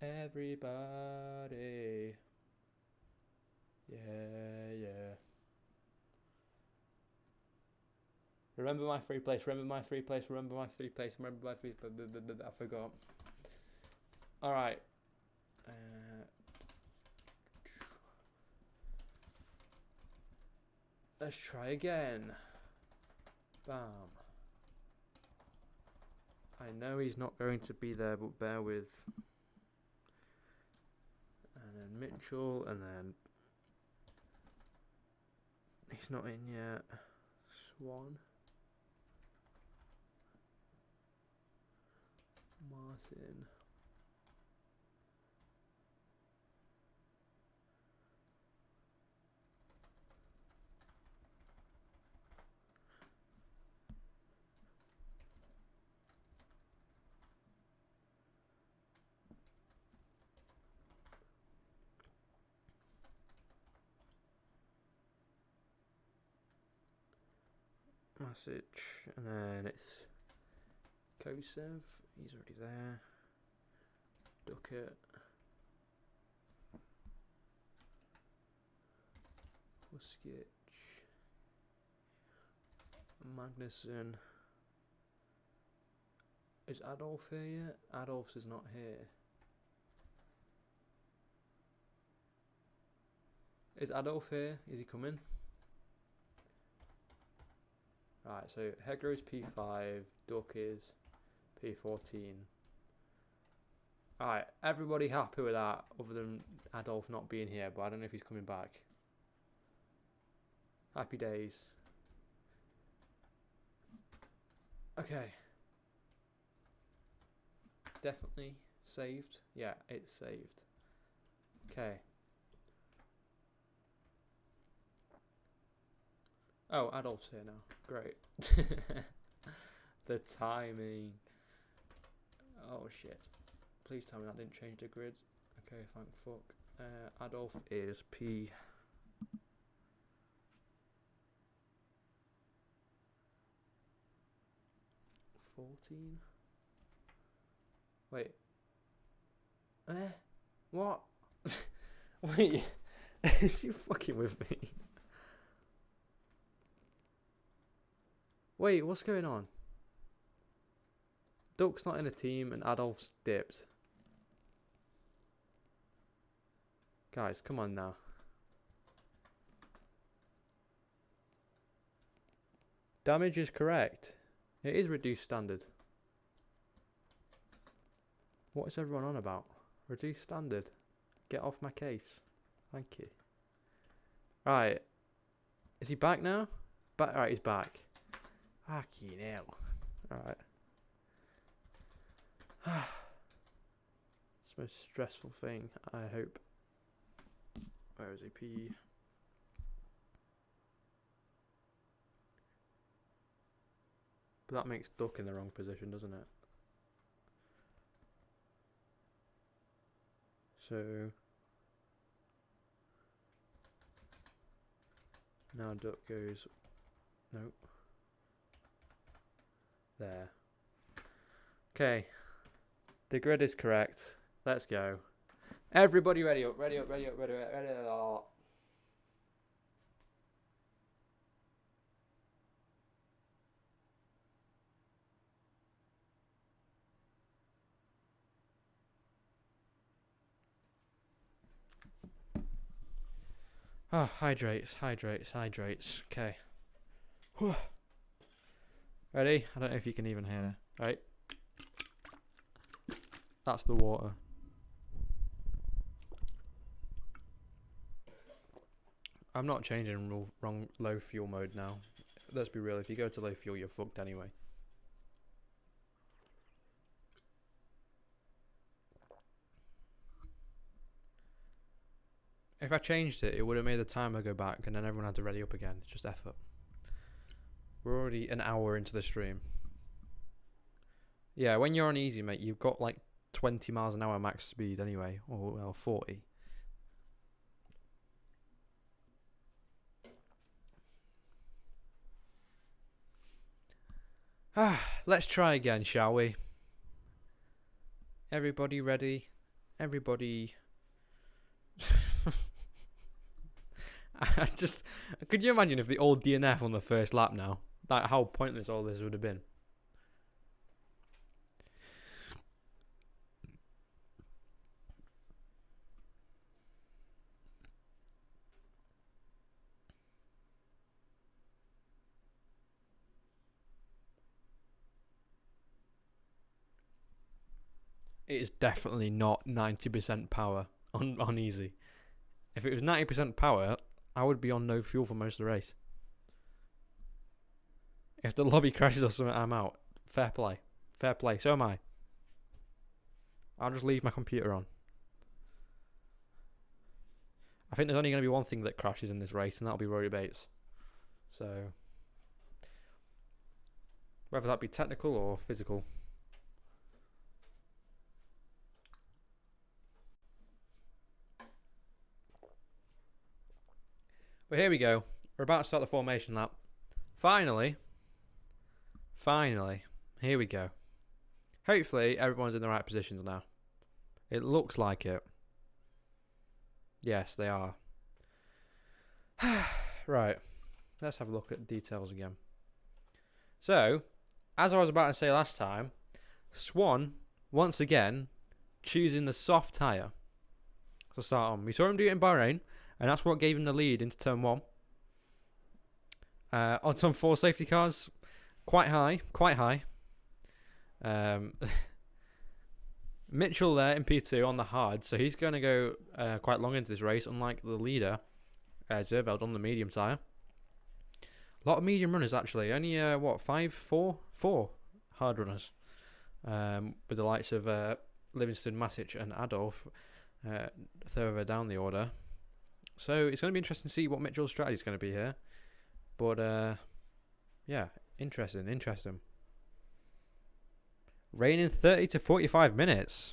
S1: Everybody. Yeah. Remember my 3 place, remember my 3 place, remember my 3 place, remember my 3 place. I forgot. Alright. Let's try again. Bam. I know he's not going to be there, but bear with. And then Mitchell, and then... He's not in yet. Swan. Martin. Message, and then it's Kosev, he's already there. Duckett. Huskic. Magnussen. Is Adolf here yet? Adolf is not here. Is Adolf here? Is he coming? Right, so Hegro is P5, Duck is P14. Alright, everybody happy with that, other than Adolf not being here, but I don't know if he's coming back. Happy days. Okay. Definitely saved. Yeah, it's saved. Okay. Oh, Adolf's here now. Great. The timing. Oh shit. Please tell me that didn't change the grids. Okay, thank fuck. Adolf is P. 14. Wait. What? Wait. Is you fucking with me? Wait, what's going on? Duck's not in a team and Adolf's dipped. Guys, come on now. Damage is correct. It is reduced standard. What is everyone on about? Reduced standard. Get off my case. Thank you. Right. Is he back now? Right, he's back. Fucking hell. Alright. It's the most stressful thing, I hope. Where is he? P. But that makes Duck in the wrong position, doesn't it? So now Duck goes. Nope. There. Okay. The grid is correct. Let's go. Everybody ready up, ready up, ready up, ready up, ready up. Oh, hydrates, hydrates, hydrates. Okay. Ready? I don't know if you can even hear it. Right. That's the water. I'm not changing low fuel mode now. Let's be real, if you go to low fuel, you're fucked anyway. If I changed it, it would have made the timer go back and then everyone had to ready up again. It's just effort. We're already an hour into the stream. Yeah, when you're on easy, mate, you've got like 20 miles an hour max speed anyway. Or, well, 40. Let's try again, shall we? Everybody ready? Everybody... could you imagine if the old DNF on the first lap now? Like how pointless all this would have been. It is definitely not 90% power on easy. If it was 90% power, I would be on no fuel for most of the race. If the lobby crashes or something, I'm out. Fair play. Fair play. So am I. I'll just leave my computer on. I think there's only going to be one thing that crashes in this race, and that'll be Rory Bates. So, whether that be technical or physical. But here we go. We're about to start the formation lap. Finally. Here we go. Hopefully everyone's in the right positions now. It looks like it. Yes, they are. Right. Let's have a look at details again. So, as I was about to say last time, Swan, once again, choosing the soft tyre. So start on. We saw him do it in Bahrain, and that's what gave him the lead into turn 1. On turn 4 safety cars, quite high. Mitchell there in P2 on the hard, so he's going to go quite long into this race, unlike the leader, Zerveld, on the medium tyre. A lot of medium runners, actually. Only, four hard runners. With the likes of Livingston, Masic and Adolf further down the order. So it's going to be interesting to see what Mitchell's strategy is going to be here. But, yeah, interesting. Rain in 30 to 45 minutes.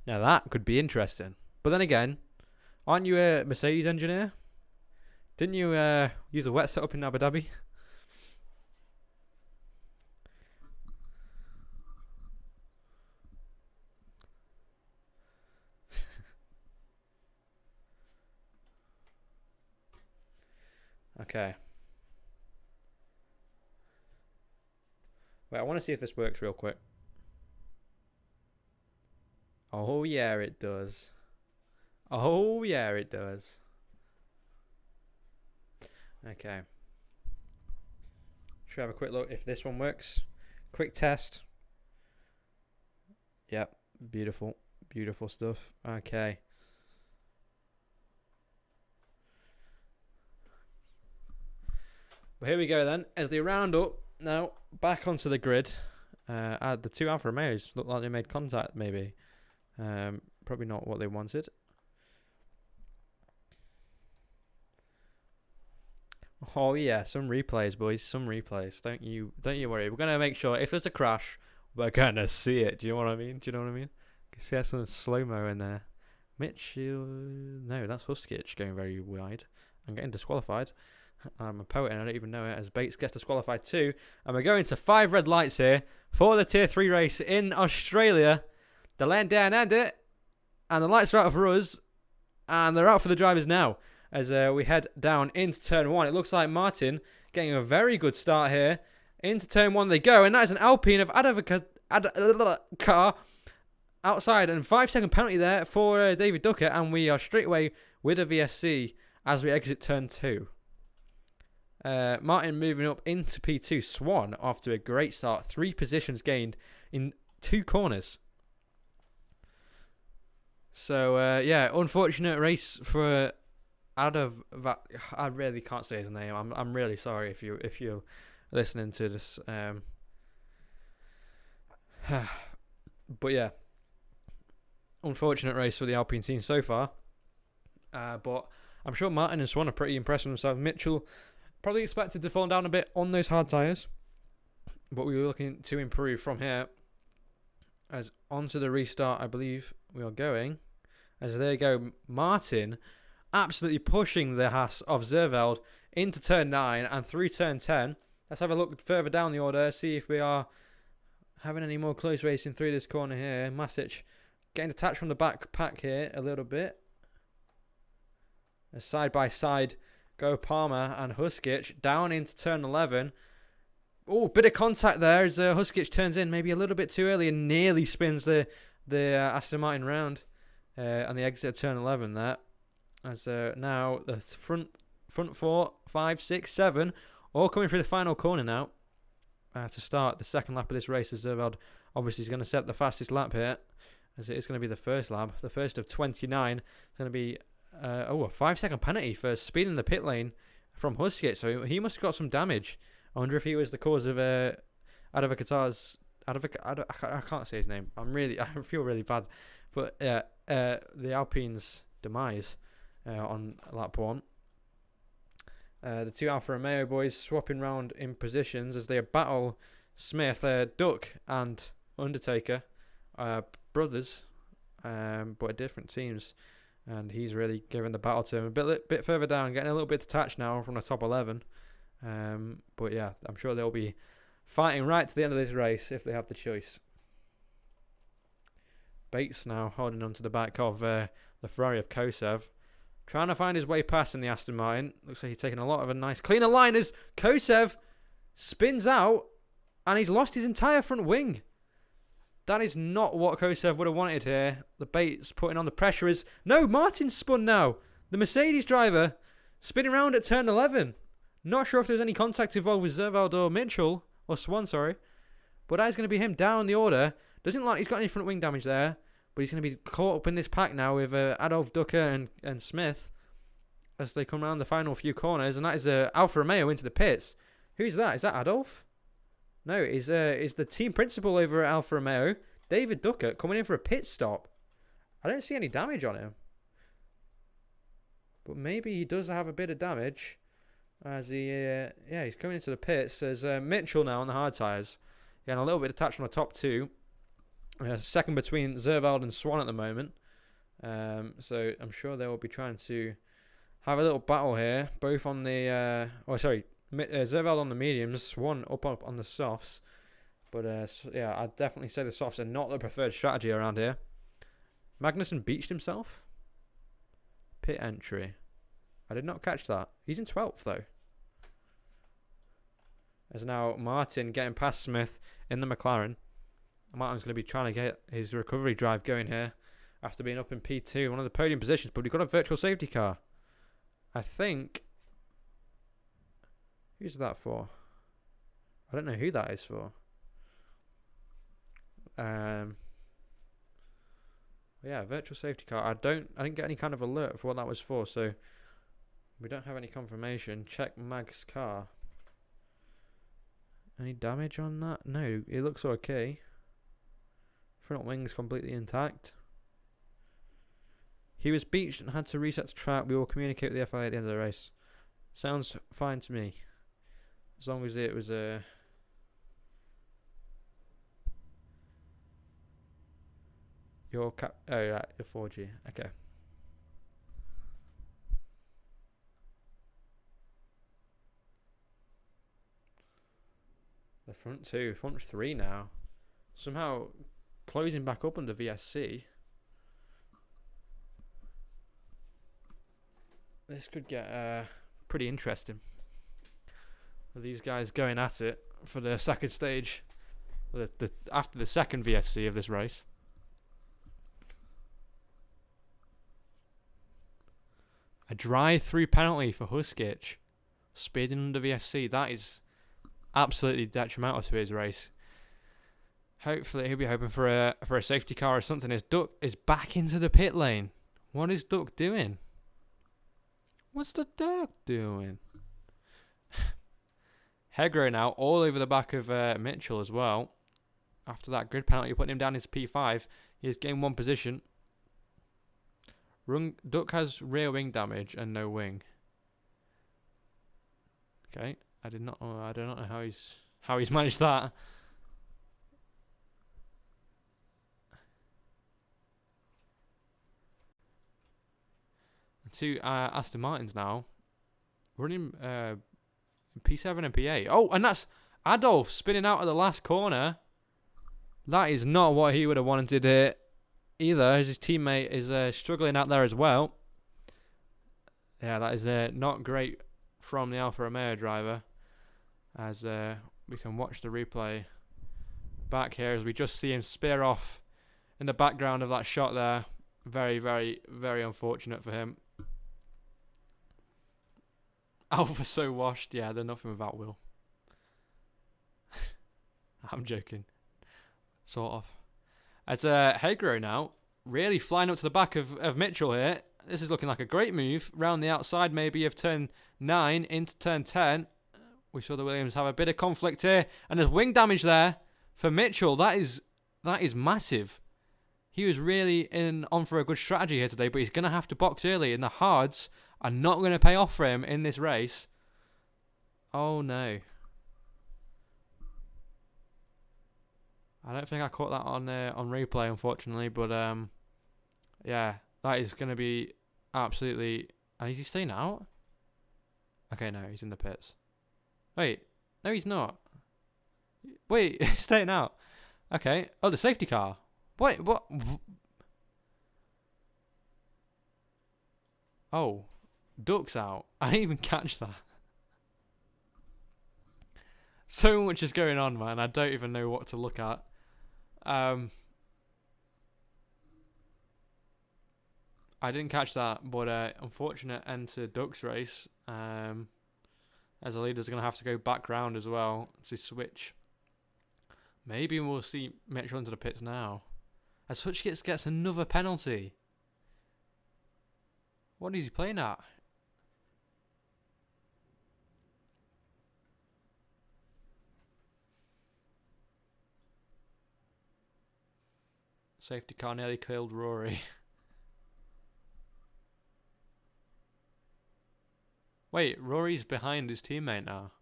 S1: Now that could be interesting. But then again, aren't you a Mercedes engineer? Didn't you use a wet setup in Abu Dhabi? Okay. Wait, I want to see if this works real quick. Oh, yeah, it does. Oh, yeah, it does. Okay. Should we have a quick look if this one works? Quick test. Yep. Beautiful. Beautiful stuff. Okay. Well, here we go then. As they round up now, back onto the grid. The two Alfa Romeos look like they made contact, maybe. Probably not what they wanted. Oh yeah, some replays, boys. Some replays. Don't you worry. We're gonna make sure if there's a crash, we're gonna see it. Do you know what I mean? Do you know what I mean? You see some slow mo in there. Mitch, no, that's Huskic going very wide and getting disqualified. I'm a poet and I don't even know it, as Bates gets disqualified too. And we're going to 5 red lights here for the Tier 3 race in Australia. They're laying down and it, and the lights are out for us, and they're out for the drivers now. As we head down into turn 1. It looks like Martin getting a very good start here. Into turn 1 they go, and that is an Alpine of car outside, and 5-second penalty there for David Ducker, and we are straight away with a VSC as we exit turn 2. Martin moving up into P2. Swan off to a great start. 3 positions gained in 2 corners. So, yeah, unfortunate race for I really can't say his name. I'm really sorry if you're listening to this. But yeah, unfortunate race for the Alpine team so far. But I'm sure Martin and Swan are pretty impressed with themselves. Mitchell probably expected to fall down a bit on those hard tyres, but we were looking to improve from here. As onto the restart, I believe we are going. As there you go, Martin absolutely pushing the Haas of Zerveld into turn 9 and through turn 10. Let's have a look further down the order, see if we are having any more close racing through this corner here. Masic getting detached from the back pack here a little bit. As side by side go Palmer and Huskic down into turn 11. Oh, bit of contact there as Huskic turns in maybe a little bit too early and nearly spins the Aston Martin round on the exit of turn 11 there. As now the front 4, 5, 6, 7 all coming through the final corner now to start the second lap of this race. As Zerveld obviously is going to set the fastest lap here, as it is going to be the first lap, the first of 29. It's going to be a 5-second penalty for speeding the pit lane from Huskic, so he must have got some damage. I wonder if he was the cause of Advocatar's I can't say his name. I feel really bad, but the Alpine's demise on lap 1. The 2 Alfa Romeo boys swapping round in positions as they battle Smith, Duck and Undertaker, brothers, but different teams. And he's really giving the battle to him. A bit further down, getting a little bit detached now from the top 11. But yeah, I'm sure they'll be fighting right to the end of this race if they have the choice. Bates now holding on to the back of the Ferrari of Kosev. Trying to find his way past in the Aston Martin. Looks like he's taking a lot of a nice cleaner line as Kosev spins out and he's lost his entire front wing. That is not what Kosev would have wanted here. The Bates putting on the pressure is... No, Martin spun now. The Mercedes driver spinning around at turn 11. Not sure if there's any contact involved with Zerveld or Mitchell. Or Swan, sorry. But that is going to be him down the order. Doesn't look like he's got any front wing damage there. But he's going to be caught up in this pack now with Adolf Ducker and Smith. As they come around the final few corners. And that is Alfa Romeo into the pits. Who's that? Is that Adolf? No, is the team principal over at Alfa Romeo, David Ducker, coming in for a pit stop. I don't see any damage on him. But maybe he does have a bit of damage. As he's coming into the pits. There's Mitchell now on the hard tyres. Getting a little bit attached on the top 2. Second between Zerveld and Swan at the moment. So I'm sure they will be trying to have a little battle here. Both on the... Zerveld on the mediums, Swan up on the softs. But I'd definitely say the softs are not the preferred strategy around here. Magnussen beached himself. Pit entry. I did not catch that. He's in 12th though. As now Martin getting past Smith in the McLaren. Martin's going to be trying to get his recovery drive going here after being up in P2, one of the podium positions, but we've got a virtual safety car. I think... Who's that for? I don't know who that is for. Yeah, virtual safety car. I didn't get any kind of alert for what that was for, so we don't have any confirmation. Check Mag's car. Any damage on that? No, it looks okay. Front wing's completely intact. He was beached and had to reset to track. We will communicate with the FIA at the end of the race. Sounds fine to me. As long as it was a... Oh, right, your 4G. Okay. The front two, front three now. Somehow closing back up under VSC. This could get pretty interesting. With these guys going at it for the second stage. After the second VSC of this race. A drive-through penalty for Huskic. Speeding under VSC. That is absolutely detrimental to his race. Hopefully he'll be hoping for a safety car or something. His Duck is back into the pit lane. What is Duck doing? What's the Duck doing? Hegro now all over the back of Mitchell as well. After that grid penalty, putting him down into P5. He has gained one position. Duck has rear wing damage and no wing. Okay, I do not know how he's managed that. Two Aston Martins now, running P7 and P8. Oh, and that's Adolf spinning out at the last corner. That is not what he would have wanted to do either, as his teammate is struggling out there as well. Yeah, that is not great from the Alfa Romeo driver. As we can watch the replay back here as we just see him spear off in the background of that shot there. Very, very, very unfortunate for him. Alpha so washed. Yeah, they're nothing without Will. I'm joking. Sort of. It's Hegro now. Really flying up to the back of Mitchell here. This is looking like a great move. Round the outside maybe of turn 9 into turn 10. We saw the Williams have a bit of conflict here. And there's wing damage there for Mitchell. That is massive. He was really on for a good strategy here today, but he's going to have to box early, and the hards are not going to pay off for him in this race. Oh, no. I don't think I caught that on replay, unfortunately, but yeah, that is going to be absolutely... And is he staying out? Okay, no, he's in the pits. Wait, no, he's not. Wait, he's staying out. Okay. Oh, the safety car. Wait, what? Oh, Duck's out. I didn't even catch that. So much is going on, man. I don't even know what to look at. I didn't catch that, but unfortunate end to Duck's race. As the leader's going to have to go back round as well to switch. Maybe we'll see Mitchell into the pits now. As Hutch gets another penalty. What is he playing at? Safety car nearly killed Rory. Wait, Rory's behind his teammate now.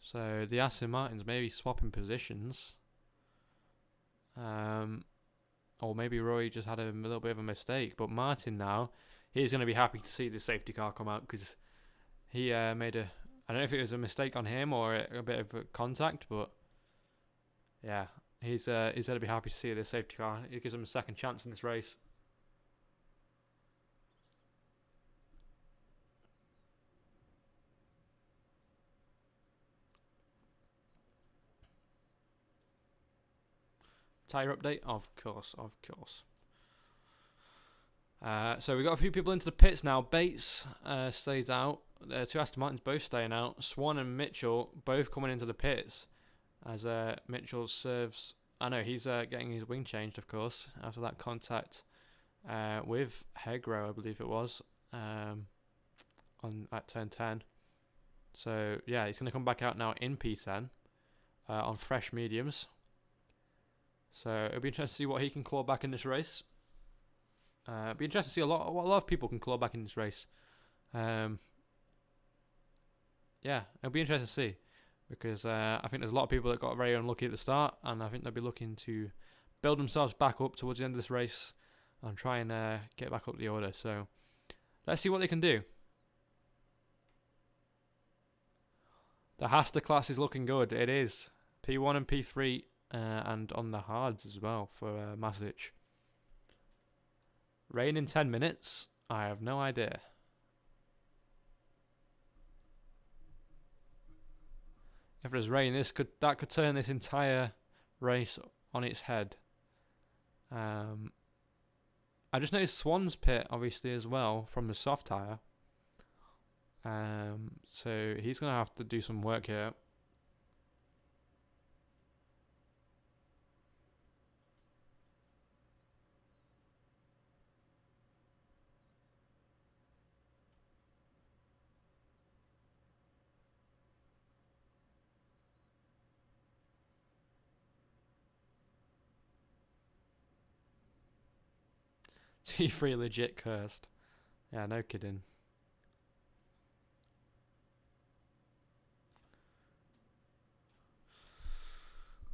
S1: So the Aston Martins maybe swapping positions. Or maybe Rory just had a little bit of a mistake. But Martin now, he's going to be happy to see the safety car come out because he made a... I don't know if it was a mistake on him or a bit of a contact, but yeah, he's going to be happy to see the safety car. It gives him a second chance in this race. Tyre update? Of course. So we got a few people into the pits now. Bates stays out. Two Aston Martins both staying out. Swan and Mitchell both coming into the pits as Mitchell serves. I know he's getting his wing changed, of course, after that contact with Hegro, I believe it was, at turn 10. So yeah, he's going to come back out now in P10 on fresh mediums. So it'll be interesting to see what he can claw back in this race. It'll be interesting to see what a lot of people can claw back in this race. Yeah, it'll be interesting to see, because I think there's a lot of people that got very unlucky at the start, and I think they'll be looking to build themselves back up towards the end of this race and try and get back up the order. So let's see what they can do. The Hasta class is looking good. It is P1 and P3, and on the hards as well for Masic. Rain in 10 minutes? I have no idea. If there's rain, that could turn this entire race on its head. I just noticed Swan's pit, obviously, as well, from the soft tyre. So he's going to have to do some work here. T3 legit cursed. Yeah, no kidding.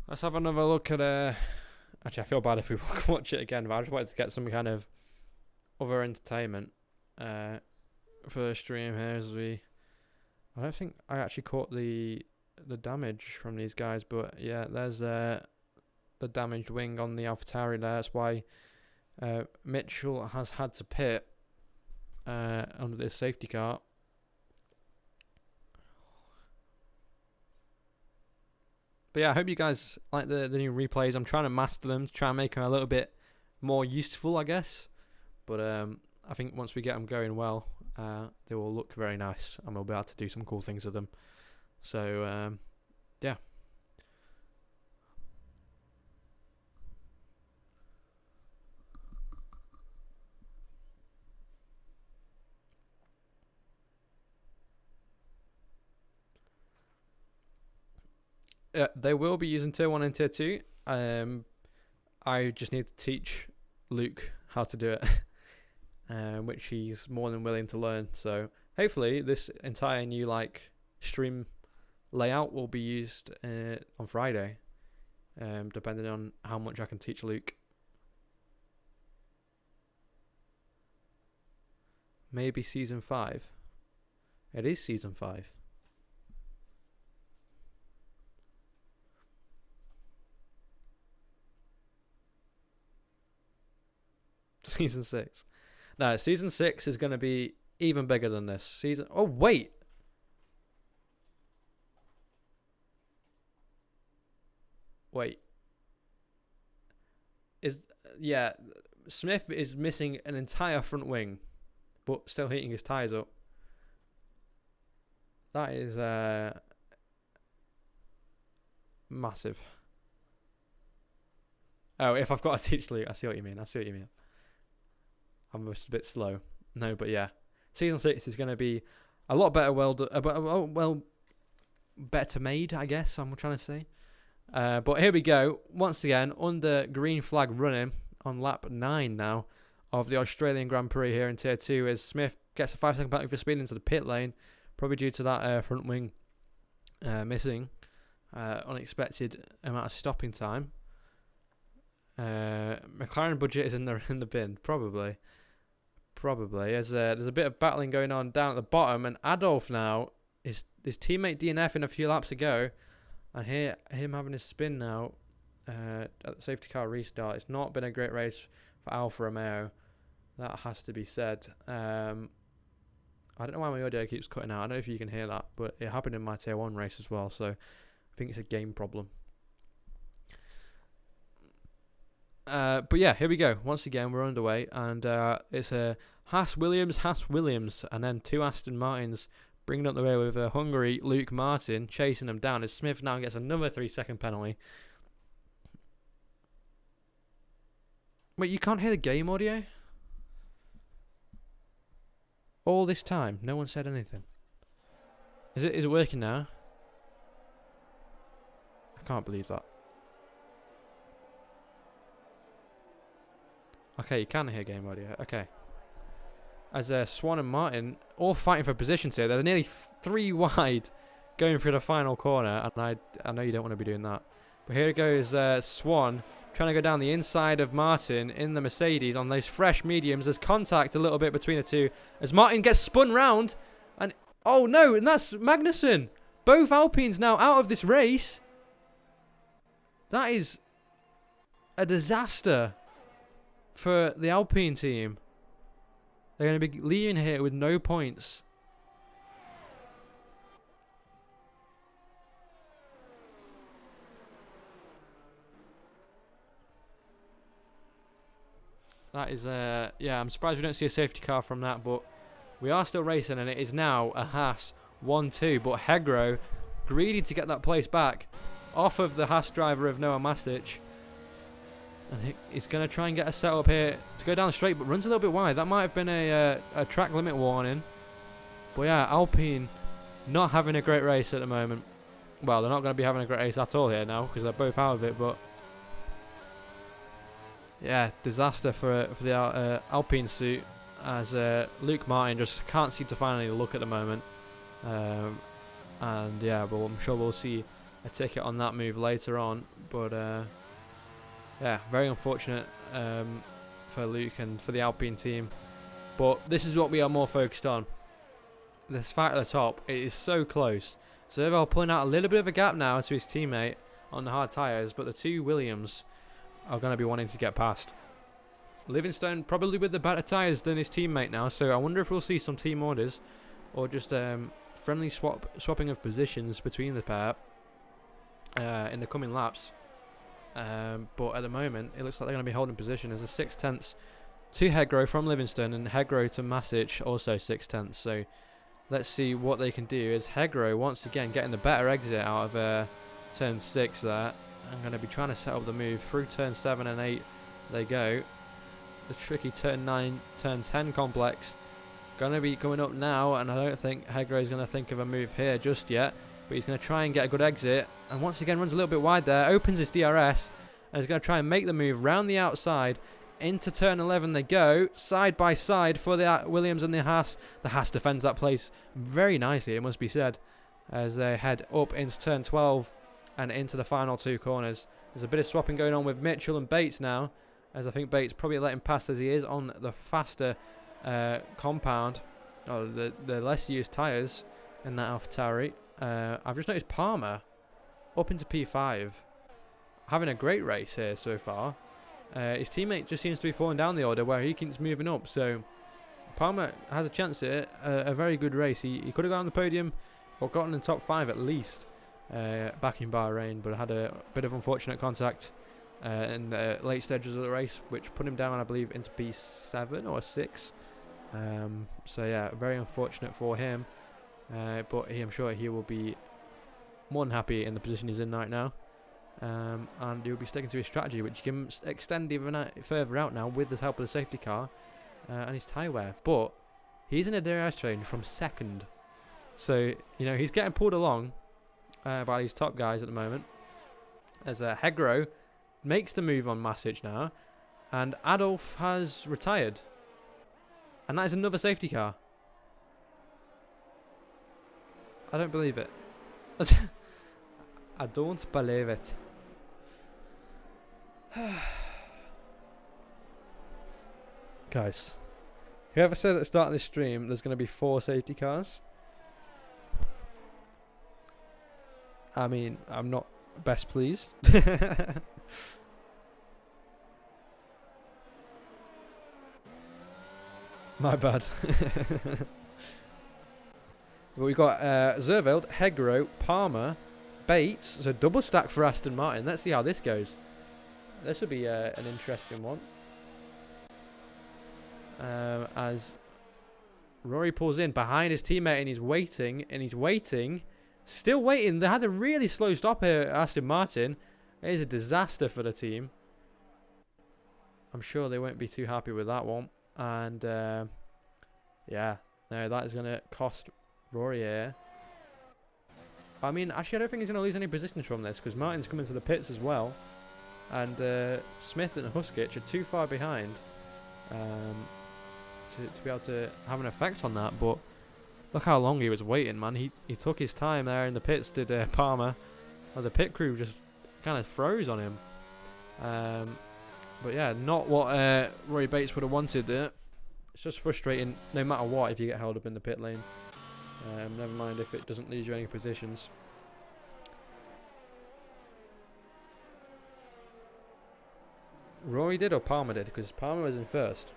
S1: Let's have another look at actually, I feel bad if we watch it again, but I just wanted to get some kind of other entertainment for the stream here as I don't think I actually caught the damage from these guys, but yeah, there's the damaged wing on the AlphaTauri there. That's why Mitchell has had to pit under this safety car. But yeah, I hope you guys like the new replays. I'm trying to master them, try and make them a little bit more useful, I guess. But I think once we get them going well, they will look very nice, and we'll be able to do some cool things with them. So yeah. They will be using tier 1 and tier 2. I just need to teach Luke how to do it, which he's more than willing to learn. So hopefully this entire new stream layout will be used on Friday, depending on how much I can teach Luke. Maybe season 5. It is season 5. Season 6. No, season 6 is going to be even bigger than this. Oh, wait. Smith is missing an entire front wing, but still heating his tyres up. That is massive. Oh, if I've got to teach Luke, I see what you mean. I'm just a bit slow. No, but yeah. Season 6 is going to be a lot better, better made, I guess I'm trying to say. But here we go. Once again, under green flag running on lap 9 now of the Australian Grand Prix here in Tier 2 as Smith gets a 5-second penalty for speeding into the pit lane, probably due to that front wing missing. Unexpected amount of stopping time. McLaren budget is in the bin, probably. There's a bit of battling going on down at the bottom, and Adolf now is his teammate DNF in a few laps ago, and here him having his spin now at the safety car restart. It's not been a great race for Alfa Romeo, that has to be said. I don't know why my audio keeps cutting out. I don't know if you can hear that, but it happened in my tier 1 race as well, so I think it's a game problem. But yeah, here we go. Once again, we're underway, and it's a Haas Williams, and then 2 Aston Martins bringing up the way with a Hungary Luke Martin chasing them down as Smith now gets another 3-second penalty. Wait, you can't hear the game audio? All this time, no one said anything. Is it working now? I can't believe that. Okay, you can hear game audio. Okay. As Swan and Martin all fighting for positions here. They're nearly 3 wide going through the final corner. And I know you don't want to be doing that. But here goes Swan trying to go down the inside of Martin in the Mercedes on those fresh mediums. There's contact a little bit between the two. As Martin gets spun round. And oh no, and that's Magnussen. Both Alpines now out of this race. That is a disaster for the Alpine team. They're going to be leaving here with no points. That is, yeah, I'm surprised we don't see a safety car from that, but we are still racing, and it is now a Haas 1-2. But Hegro, greedy to get that place back off of the Haas driver of Noah Mastic. And he's going to try and get a setup here to go down the straight, but runs a little bit wide. That might have been a track limit warning. But yeah, Alpine not having a great race at the moment. Well, they're not going to be having a great race at all here now because they're both out of it. But yeah, disaster for the Alpine suit as Luke Martin just can't seem to find any luck at the moment. And yeah, but I'm sure we'll see a ticket on that move later on. But yeah, very unfortunate for Luke and for the Alpine team. But this is what we are more focused on. This fight at the top, it is so close. Zerval pulling out a little bit of a gap now to his teammate on the hard tyres, but the 2 Williams are going to be wanting to get past. Livingstone probably with the better tyres than his teammate now, so I wonder if we'll see some team orders or just friendly swapping of positions between the pair in the coming laps. But at the moment, it looks like they're going to be holding position. There's a 6/10 to Hegro from Livingstone, and Hegro to Mastic also 6/10. So let's see what they can do. As Hegro once again getting the better exit out of turn 6 there. I'm going to be trying to set up the move through turn 7 and 8. They go. The tricky turn 9, turn 10 complex. Going to be coming up now, and I don't think Hegro is going to think of a move here just yet. But he's going to try and get a good exit. And once again runs a little bit wide there. Opens his DRS. And he's going to try and make the move round the outside. Into turn 11 they go. Side by side for the Williams and the Haas. The Haas defends that place very nicely, it must be said. As they head up into turn 12. And into the final 2 corners. There's a bit of swapping going on with Mitchell and Bates now. As I think Bates probably let him pass as he is on the faster compound. Or the less used tyres in that AlphaTauri. I've just noticed Palmer up into P5, having a great race here so far. His teammate just seems to be falling down the order where he keeps moving up. So Palmer has a chance here. A very good race. He could have gone on the podium or gotten in the top 5 at least back in Bahrain, but had a bit of unfortunate contact in the late stages of the race, which put him down, I believe, into P7 or 6. So yeah, very unfortunate for him. But I'm sure he will be more than happy in the position he's in right now. And he'll be sticking to his strategy, which can extend even further out now with the help of the safety car and his tyre wear. But he's in a DRS train from 2nd. So, you know, he's getting pulled along by these top guys at the moment. As Hegro makes the move on Mastic now. And Adolf has retired. And that is another safety car. I don't believe it. I don't believe it. Guys, whoever said at the start of this stream there's going to be 4 safety cars? I mean, I'm not best pleased. My bad. But we've got Zerveld, Hegro, Palmer, Bates. So double stack for Aston Martin. Let's see how this goes. this will be an interesting one. As Rory pulls in behind his teammate and he's waiting, still waiting. They had a really slow stop here, Aston Martin. It is a disaster for the team. I'm sure they won't be too happy with that one. And yeah, no, that is going to cost Rory here. I mean, actually, I don't think he's going to lose any positions from this because Martin's coming to the pits as well. And Smith and Huskich are too far behind to be able to have an effect on that. But look how long he was waiting, man. He took his time there in the pits, did Palmer. Well, the pit crew just kind of froze on him. But yeah, not what Rory Bates would have wanted there. It's just frustrating no matter what if you get held up in the pit lane. Never mind if it doesn't lose you any positions. Rory did or Palmer did? Because Palmer was in first.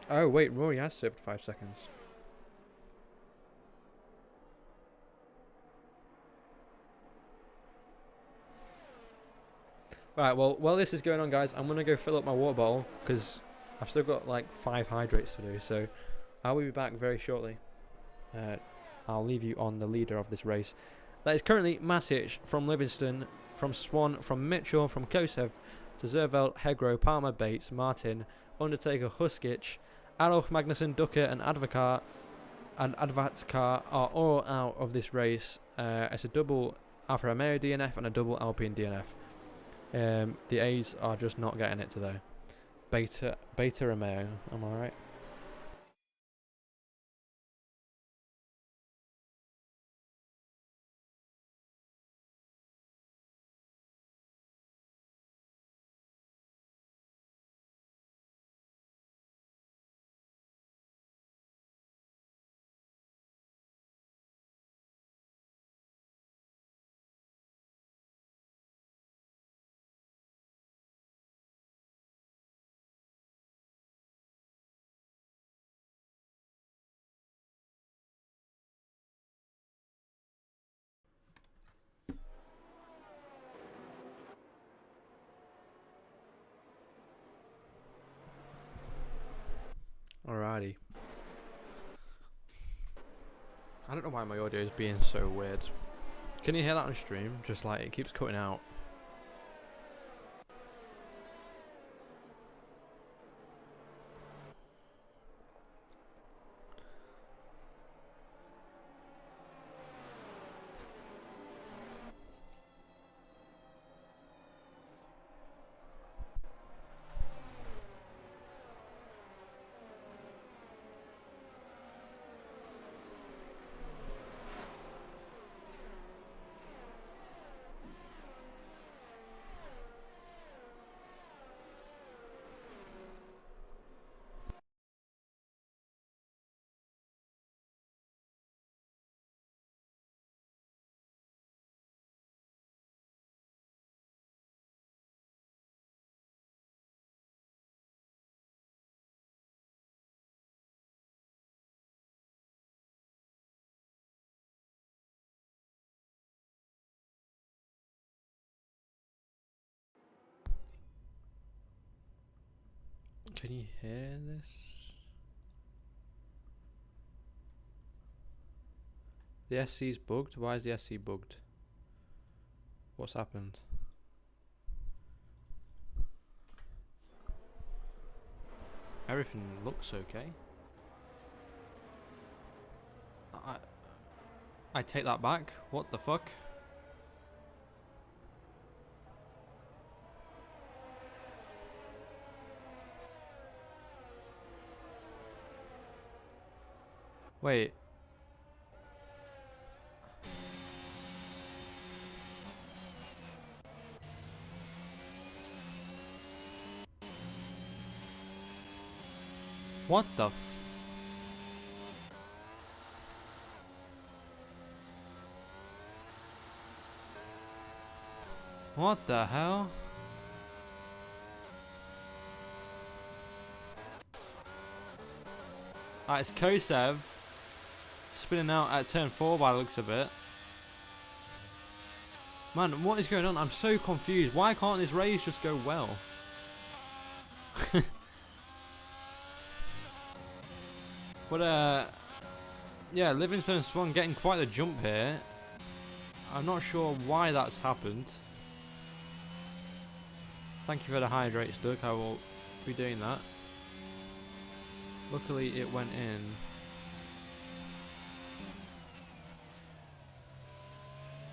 S1: Oh wait, Rory has served 5 seconds. Right, well, while this is going on, guys, I'm going to go fill up my water bottle because I've still got like 5 hydrates to do. So I will be back very shortly. I'll leave you on the leader of this race. That is currently Matic from Livingston, from Swan, from Mitchell, from Kosev to Zervelt, Hegro, Palmer, Bates, Martin, Undertaker, Huskich, Adolf, Magnussen, Ducker and Advocat and Advatskar are all out of this race. It's a double Alfa Romeo DNF and a double Alpine DNF. The A's are just not getting it today. Beta Romeo, am I right? Alrighty. I don't know why my audio is being so weird. Can you hear that on stream? Just like it keeps cutting out. Can you hear this? The SC's bugged? Why is the SC bugged? What's happened? Everything looks okay. I take that back. What the fuck? Wait. What the f... What the hell? It's Kosev spinning out at turn 4 by the looks of it. Man, what is going on? I'm so confused. Why can't this race just go well? But, yeah, Livingston and Swan getting quite the jump here. I'm not sure why that's happened. Thank you for the hydrates, Doug. I will be doing that. Luckily, it went in.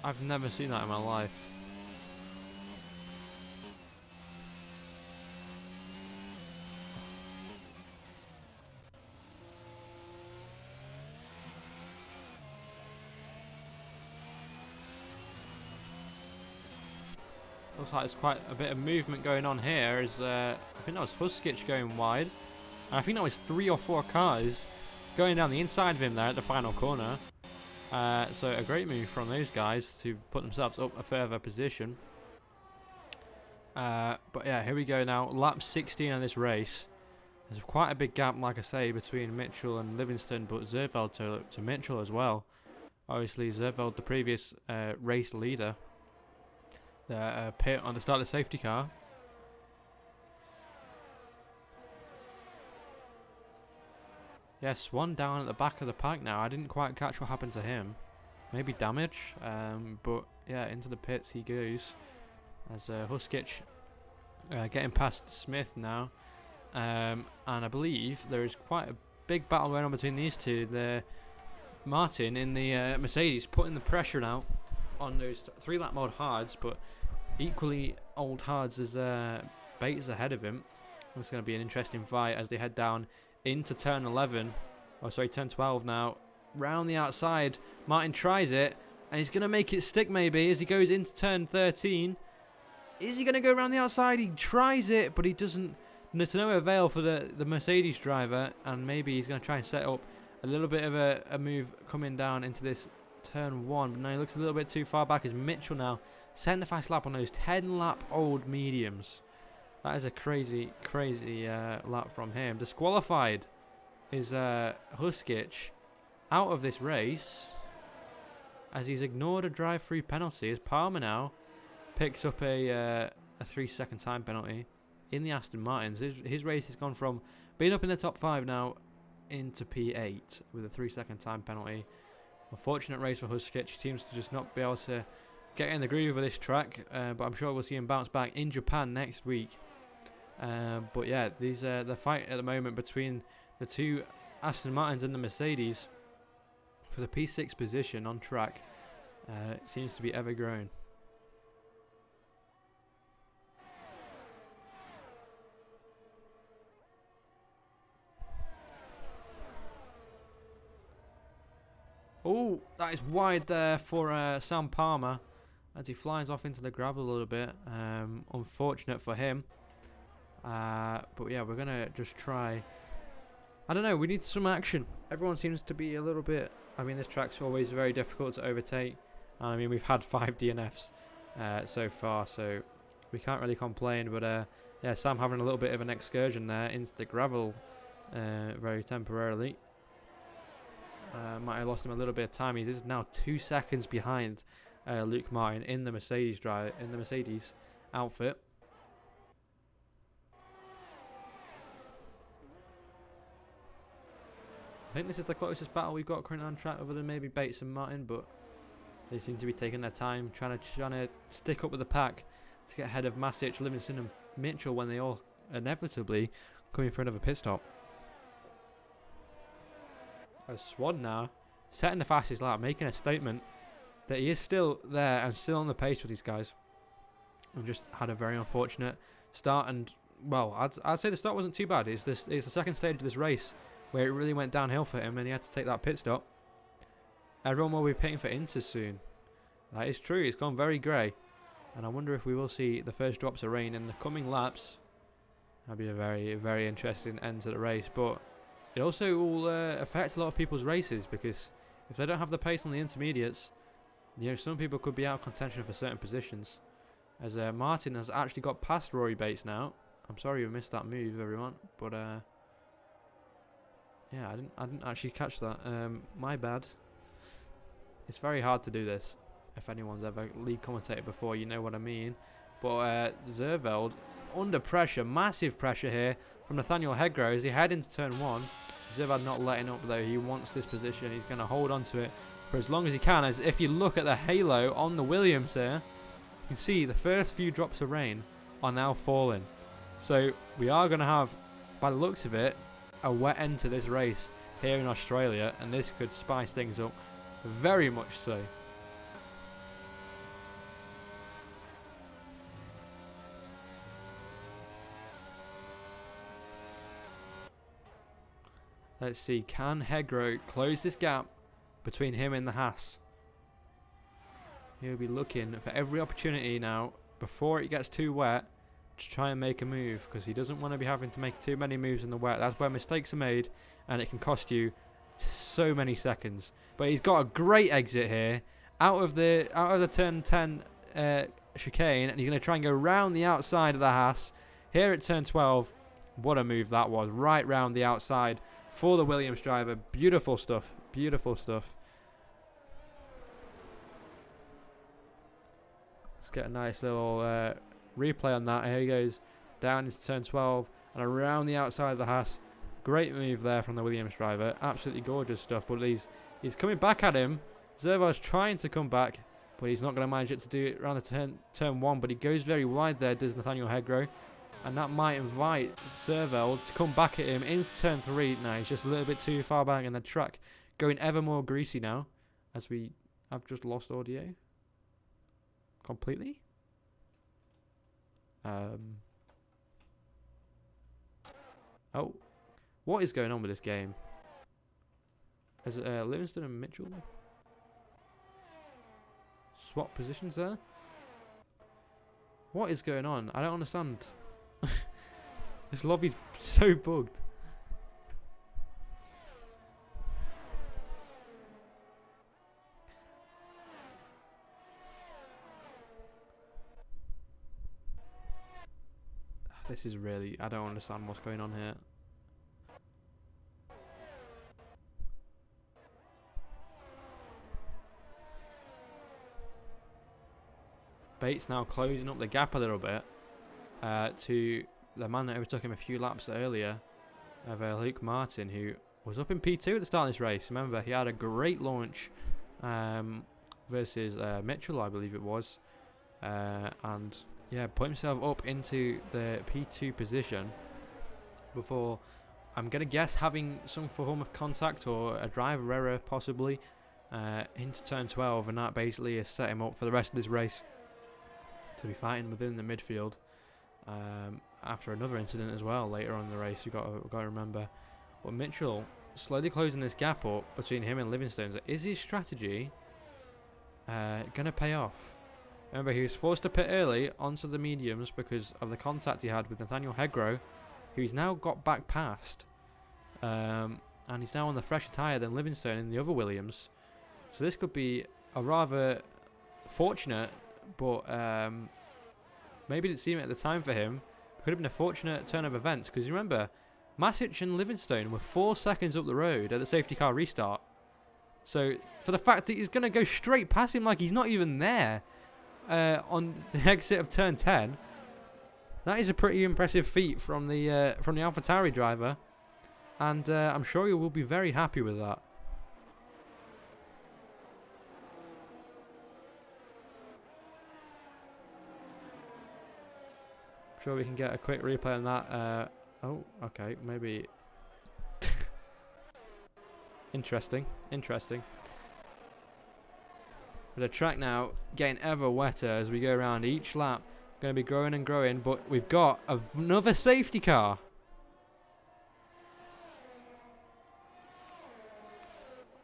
S1: I've never seen that in my life. Looks like there's quite a bit of movement going on here. I think that was Huskic going wide. And I think that was 3 or 4 cars going down the inside of him there at the final corner. So a great move from those guys to put themselves up a further position. But yeah, here we go now. Lap 16 on this race. There's quite a big gap, like I say, between Mitchell and Livingston, but Zerveld to Mitchell as well. Obviously, Zerveld, the previous race leader. The pit on the start of the safety car. Yeah, Swan down at the back of the pack now. I didn't quite catch what happened to him. Maybe damage. But yeah, into the pits he goes. As Huskic getting past Smith now. And I believe there is quite a big battle going on between these two. Martin in the Mercedes putting the pressure now on those 3-lap mode hards, but equally old hards as Bates ahead of him. It's going to be an interesting fight as they head down into turn 11. Oh, sorry, turn 12 now. Round the outside. Martin tries it, and he's going to make it stick maybe as he goes into turn 13. Is he going to go around the outside? He tries it, but he doesn't. To no avail for the Mercedes driver, and maybe he's going to try and set up a little bit of a move coming down into this turn 1. But no, he looks a little bit too far back as Mitchell now setting the fast lap on those 10-lap old mediums. That is a crazy, crazy lap from him. Disqualified is Huskic out of this race as he's ignored a drive-through penalty. As Palmer now picks up a 3-second time penalty in the Aston Martins. His race has gone from being up in the top 5 now into P8 with a 3-second time penalty. Unfortunate race for Huskic. He seems to just not be able to get in the groove of this track, but I'm sure we'll see him bounce back in Japan next week. But yeah, the fight at the moment between the two Aston Martins and the Mercedes for the P6 position on track seems to be ever growing. Oh, that is wide there for Sam Palmer as he flies off into the gravel a little bit. Unfortunate for him. But yeah, we're going to just try. I don't know, we need some action. Everyone seems to be a little bit. I mean, this track's always very difficult to overtake. I mean, we've had 5 DNFs so far, so we can't really complain. But yeah, Sam having a little bit of an excursion there into the gravel very temporarily. Might have lost him a little bit of time. He's now 2 seconds behind Luke Martin in the Mercedes outfit. I think this is the closest battle we've got currently on track, other than maybe Bates and Martin, but they seem to be taking their time, trying to stick up with the pack to get ahead of Masic, Livingston, and Mitchell when they all inevitably come in for another pit stop. As Swan now setting the fastest lap, making a statement that he is still there and still on the pace with these guys. And just had a very unfortunate start, and well, I'd say the start wasn't too bad. It's the second stage of this race where it really went downhill for him, and he had to take that pit stop. Everyone will be pitting for Inter soon. That is true. It's gone very grey, and I wonder if we will see the first drops of rain in the coming laps. That'll be a very, very interesting end to the race, but it also will affect a lot of people's races, because if they don't have the pace on the intermediates, you know, some people could be out of contention for certain positions. As Martin has actually got past Rory Bates now. I'm sorry you missed that move, everyone, but yeah, I didn't actually catch that. My bad. It's very hard to do this. If anyone's ever league commentated before, you know what I mean. But Zerveld under pressure, massive pressure here from Nathaniel Hegro as he head into turn 1. Zerveld not letting up though. He wants this position. He's going to hold on to it for as long as he can. As if you look at the halo on the Williams here, you can see the first few drops of rain are now falling. So we are going to have, by the looks of it, a wet end to this race here in Australia, and this could spice things up very much so. Let's see, can Hegro close this gap between him and the Haas? He'll be looking for every opportunity now before it gets too wet to try and make a move, because he doesn't want to be having to make too many moves in the wet. That's where mistakes are made, and it can cost you so many seconds. But he's got a great exit here out of the turn 10 chicane, and he's going to try and go round the outside of the Haas here at turn 12. What a move that was, right round the outside for the Williams driver. Beautiful stuff, beautiful stuff. Let's get a nice little replay on that. Here he goes down into turn 12 and around the outside of the Haas. Great move there from the Williams driver. Absolutely gorgeous stuff. But he's coming back at him. Zervold's trying to come back, but he's not going to manage it to do it around the turn 1. But he goes very wide there, does Nathaniel Hegro. And that might invite Zervold to come back at him into turn 3. Now he's just a little bit too far back in the track. Going ever more greasy now, as we have just lost audio completely. Oh, what is going on with this game? Is it Livingston and Mitchell swap positions there? What is going on? I don't understand. This lobby's so bugged. This is really, I don't understand what's going on here. Bates now closing up the gap a little bit to the man that overtook him a few laps earlier, of Luke Martin, who was up in P2 at the start of this race. Remember, he had a great launch versus Mitchell, I believe it was, and yeah, put himself up into the P2 position before, I'm going to guess, having some form of contact or a driver error possibly into turn 12, and that basically has set him up for the rest of this race to be fighting within the midfield after another incident as well later on in the race. You've got to remember. But Mitchell slowly closing this gap up between him and Livingston. Is his strategy going to pay off? Remember, he was forced to pit early onto the mediums because of the contact he had with Nathaniel Hegro, who he's now got back past. And he's now on the fresher tyre than Livingston in the other Williams. So this could be a rather fortunate, but maybe didn't seem it at the time for him. Could have been a fortunate turn of events, because you remember, Masic and Livingston were 4 seconds up the road at the safety car restart. So for the fact that he's going to go straight past him like he's not even there on the exit of turn 10, that is a pretty impressive feat from the AlphaTauri driver, and I'm sure he will be very happy with that. Sure we can get a quick replay on that. Oh, okay, maybe. Interesting. But the track now getting ever wetter as we go around each lap. Going to be growing and growing, but we've got another safety car.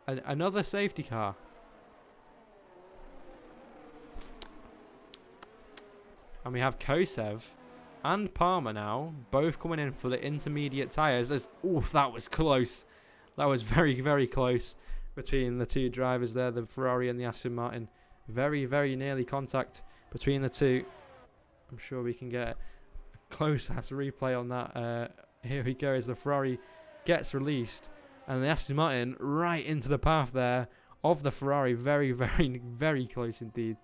S1: Another safety car. And we have Kosev and Palmer now, both coming in for the intermediate tyres. Oof, that was close. That was very, very close between the two drivers there, the Ferrari and the Aston Martin. Very, very nearly contact between the two. I'm sure we can get a close-ass replay on that. Here we go as the Ferrari gets released. And the Aston Martin right into the path there of the Ferrari. Very, very, very close indeed.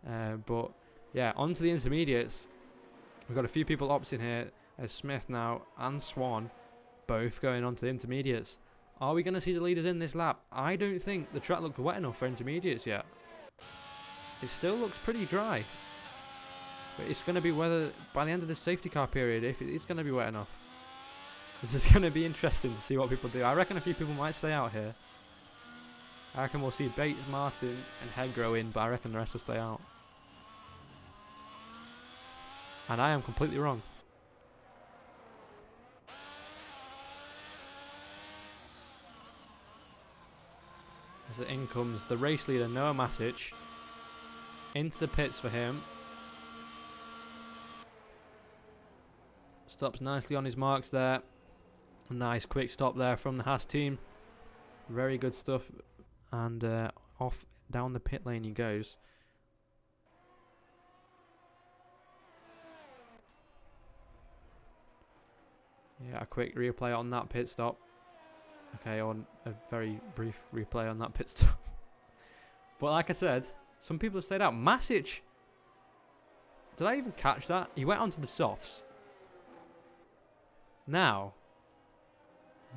S1: But yeah, on to the intermediates. We've got a few people opting here. As Smith now and Swan both going on to the intermediates. Are we going to see the leaders in this lap? I don't think the track looks wet enough for intermediates yet. It still looks pretty dry. But it's going to be whether, by the end of the safety car period, if it is going to be wet enough. This is going to be interesting to see what people do. I reckon a few people might stay out here. I reckon we'll see Bates, Martin and Hedgrow in, but I reckon the rest will stay out. And I am completely wrong. As in comes the race leader, Noah Matic. Into the pits for him. Stops nicely on his marks there. A nice quick stop there from the Haas team. Very good stuff. And off down the pit lane he goes. Yeah, a quick replay on that pit stop. Okay, on a very brief replay on that pit stop. But like I said, some people have stayed out. Masic! Did I even catch that? He went onto the softs. Now,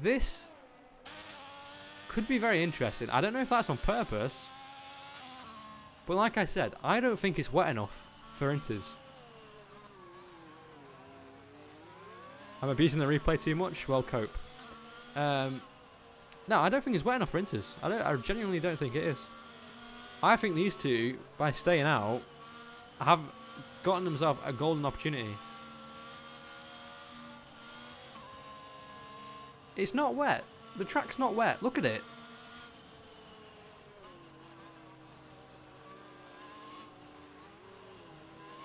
S1: this could be very interesting. I don't know if that's on purpose. But like I said, I don't think it's wet enough for Inters. I'm abusing the replay too much? Well, cope. No, I don't think it's wet enough for Inters. I genuinely don't think it is. I think these two, by staying out, have gotten themselves a golden opportunity. It's not wet. The track's not wet. Look at it.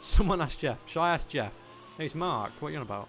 S1: Someone asked Jeff. Shall I ask Jeff? No, it's Mark. What are you on about?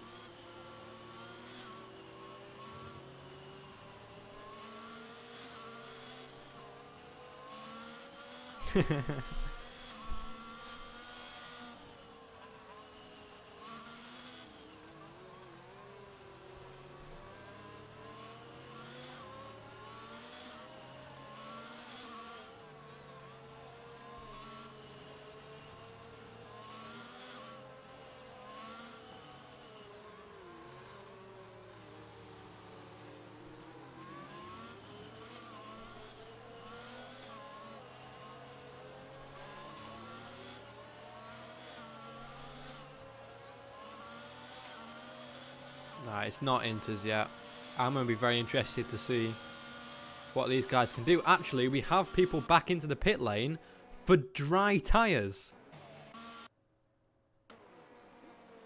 S1: Nah, it's not Inters yet. I'm going to be very interested to see what these guys can do. Actually, we have people back into the pit lane for dry tyres.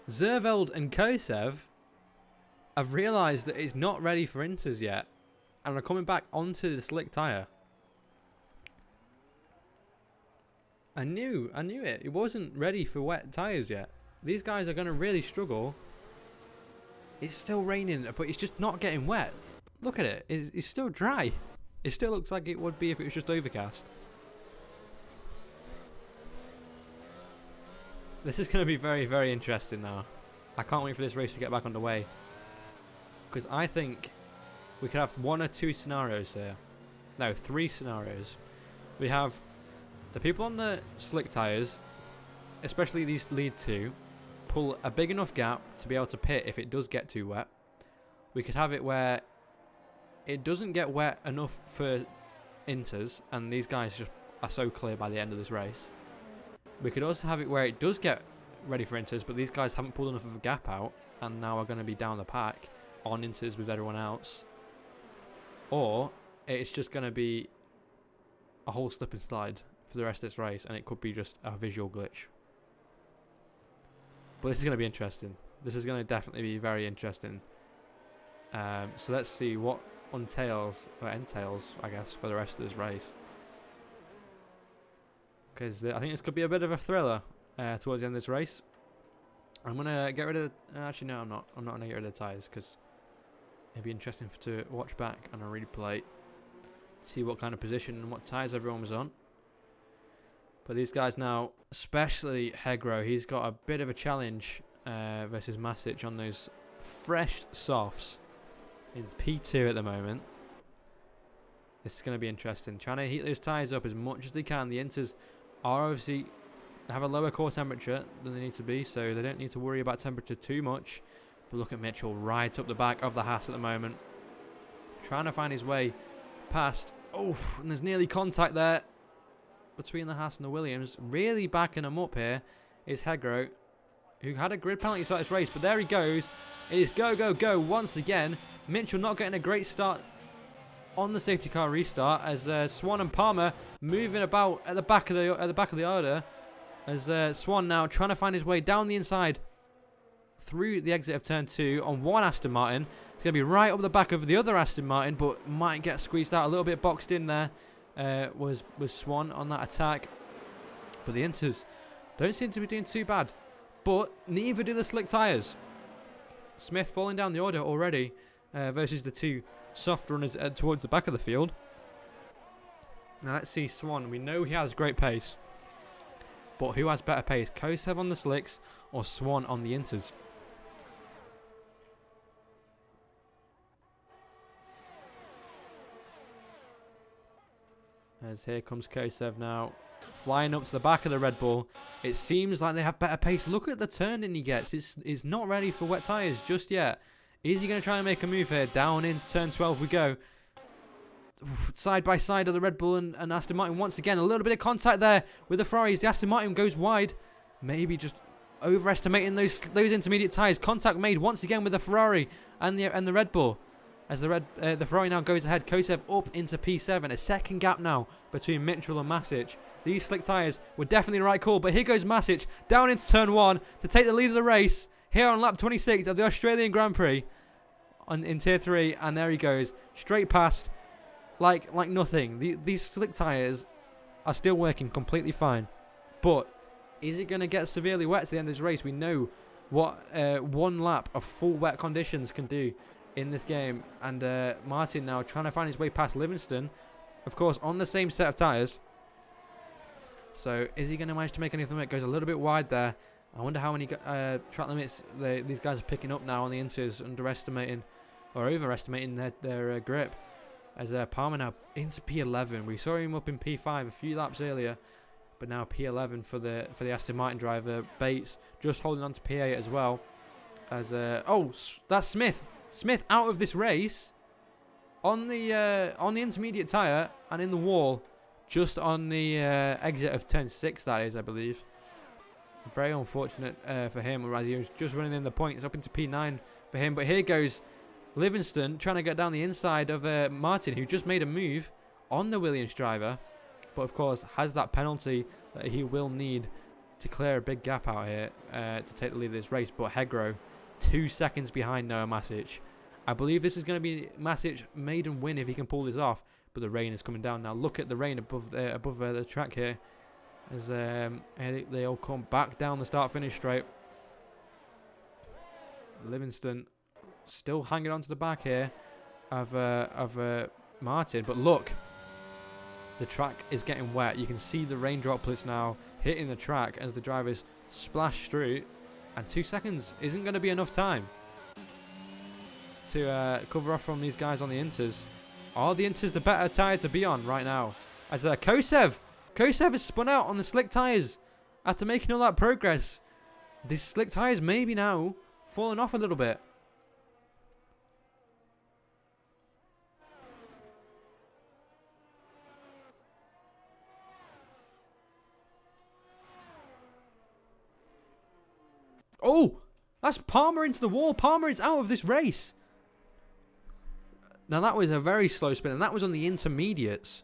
S1: Zerveld and Kosev have realised that it's not ready for Inters yet and are coming back onto the slick tyre. I knew it. It wasn't ready for wet tyres yet. These guys are going to really struggle. It's still raining, but it's just not getting wet. Look at it. It's still dry. It still looks like it would be if it was just overcast. This is going to be very, very interesting now. I can't wait for this race to get back underway. Because I think we could have one or two scenarios here. No, three scenarios. We have the people on the slick tyres, especially these lead two, pull a big enough gap to be able to pit if it does get too wet. We could have it where it doesn't get wet enough for Inters, and these guys just are so clear by the end of this race. We could also have it where it does get ready for Inters, but these guys haven't pulled enough of a gap out, and now are going to be down the pack on Inters with everyone else. Or it's just going to be a whole slip and slide for the rest of this race, and it could be just a visual glitch. But this is going to be interesting. This is going to definitely be very interesting. So let's see what entails, I guess, for the rest of this race. Because I think this could be a bit of a thriller towards the end of this race. I'm going to get rid of... actually, no, I'm not. I'm not going to get rid of the tyres because it'd be interesting to watch back on a replay. See what kind of position and what tyres everyone was on. But these guys now, especially Hedgrow, he's got a bit of a challenge versus Masic on those fresh softs. It's P2 at the moment. This is going to be interesting. Trying to heat those tyres up as much as they can. The Inters are obviously have a lower core temperature than they need to be, so they don't need to worry about temperature too much. But look at Mitchell right up the back of the Haas at the moment. Trying to find his way past. Oh, and there's nearly contact there between the Haas and the Williams. Really backing him up here is Hegro, who had a grid penalty to start this race. But there he goes. It is go, go, go once again. Mitchell not getting a great start on the safety car restart as Swan and Palmer moving about at the back of the order. As Swan now trying to find his way down the inside through the exit of turn 2 on one Aston Martin. It's going to be right up the back of the other Aston Martin, but might get squeezed out a little bit. Boxed in there was Swan on that attack. But the Inters don't seem to be doing too bad. But neither do the slick tyres. Smith falling down the order already versus the two soft runners towards the back of the field. Now let's see Swan. We know he has great pace. But who has better pace? Kosev on the slicks or Swan on the Inters? As here comes Kosev now, flying up to the back of the Red Bull. It seems like they have better pace. Look at the turning he gets. It's not ready for wet tyres just yet. Is he going to try and make a move here? Down into turn 12 we go. Side by side of the Red Bull and Aston Martin once again. A little bit of contact there with the Ferraris. The Aston Martin goes wide. Maybe just overestimating those intermediate tyres. Contact made once again with the Ferrari and the Red Bull. As the Ferrari now goes ahead. Kosev up into P7. A second gap now between Mitchell and Masic. These slick tyres were definitely the right call. But here goes Masic down into turn 1 to take the lead of the race. Here on lap 26 of the Australian Grand Prix in Tier 3. And there he goes. Straight past. Like nothing. These slick tyres are still working completely fine. But is it going to get severely wet to the end of this race? We know what one lap of full wet conditions can do in this game. And Martin now trying to find his way past Livingston. Of course, on the same set of tyres. So is he going to manage to make anything? It goes a little bit wide there. I wonder how many track limits these guys are picking up now on the Inters, underestimating or overestimating their grip. As Palmer now into P11. We saw him up in P5 a few laps earlier, but now P11 for the Aston Martin driver. Bates just holding on to P8 as well. As that's Smith. Smith out of this race on the intermediate tyre and in the wall, just on the exit of turn 6. That is, I believe. Very unfortunate for him, as he was just running in the points up into P9 for him. But here goes Livingston trying to get down the inside of Martin, who just made a move on the Williams driver, but of course has that penalty that he will need to clear a big gap out here to take the lead of this race. But Hegro 2 seconds behind Noah Masic. I believe this is going to be Masic's maiden win if he can pull this off, but the rain is coming down now. Look at the rain above the track here as they all come back down the start-finish straight. Livingston still hanging on to the back here of Martin. But look, the track is getting wet. You can see the rain droplets now hitting the track as the drivers splash through. And 2 seconds isn't going to be enough time to cover off from these guys on the Inters. Are the Inters the better tyre to be on right now? As Kosev has spun out on the slick tyres after making all that progress. These slick tyres maybe now falling off a little bit. Oh, that's Palmer into the wall. Palmer is out of this race. Now that was a very slow spin, and that was on the intermediates.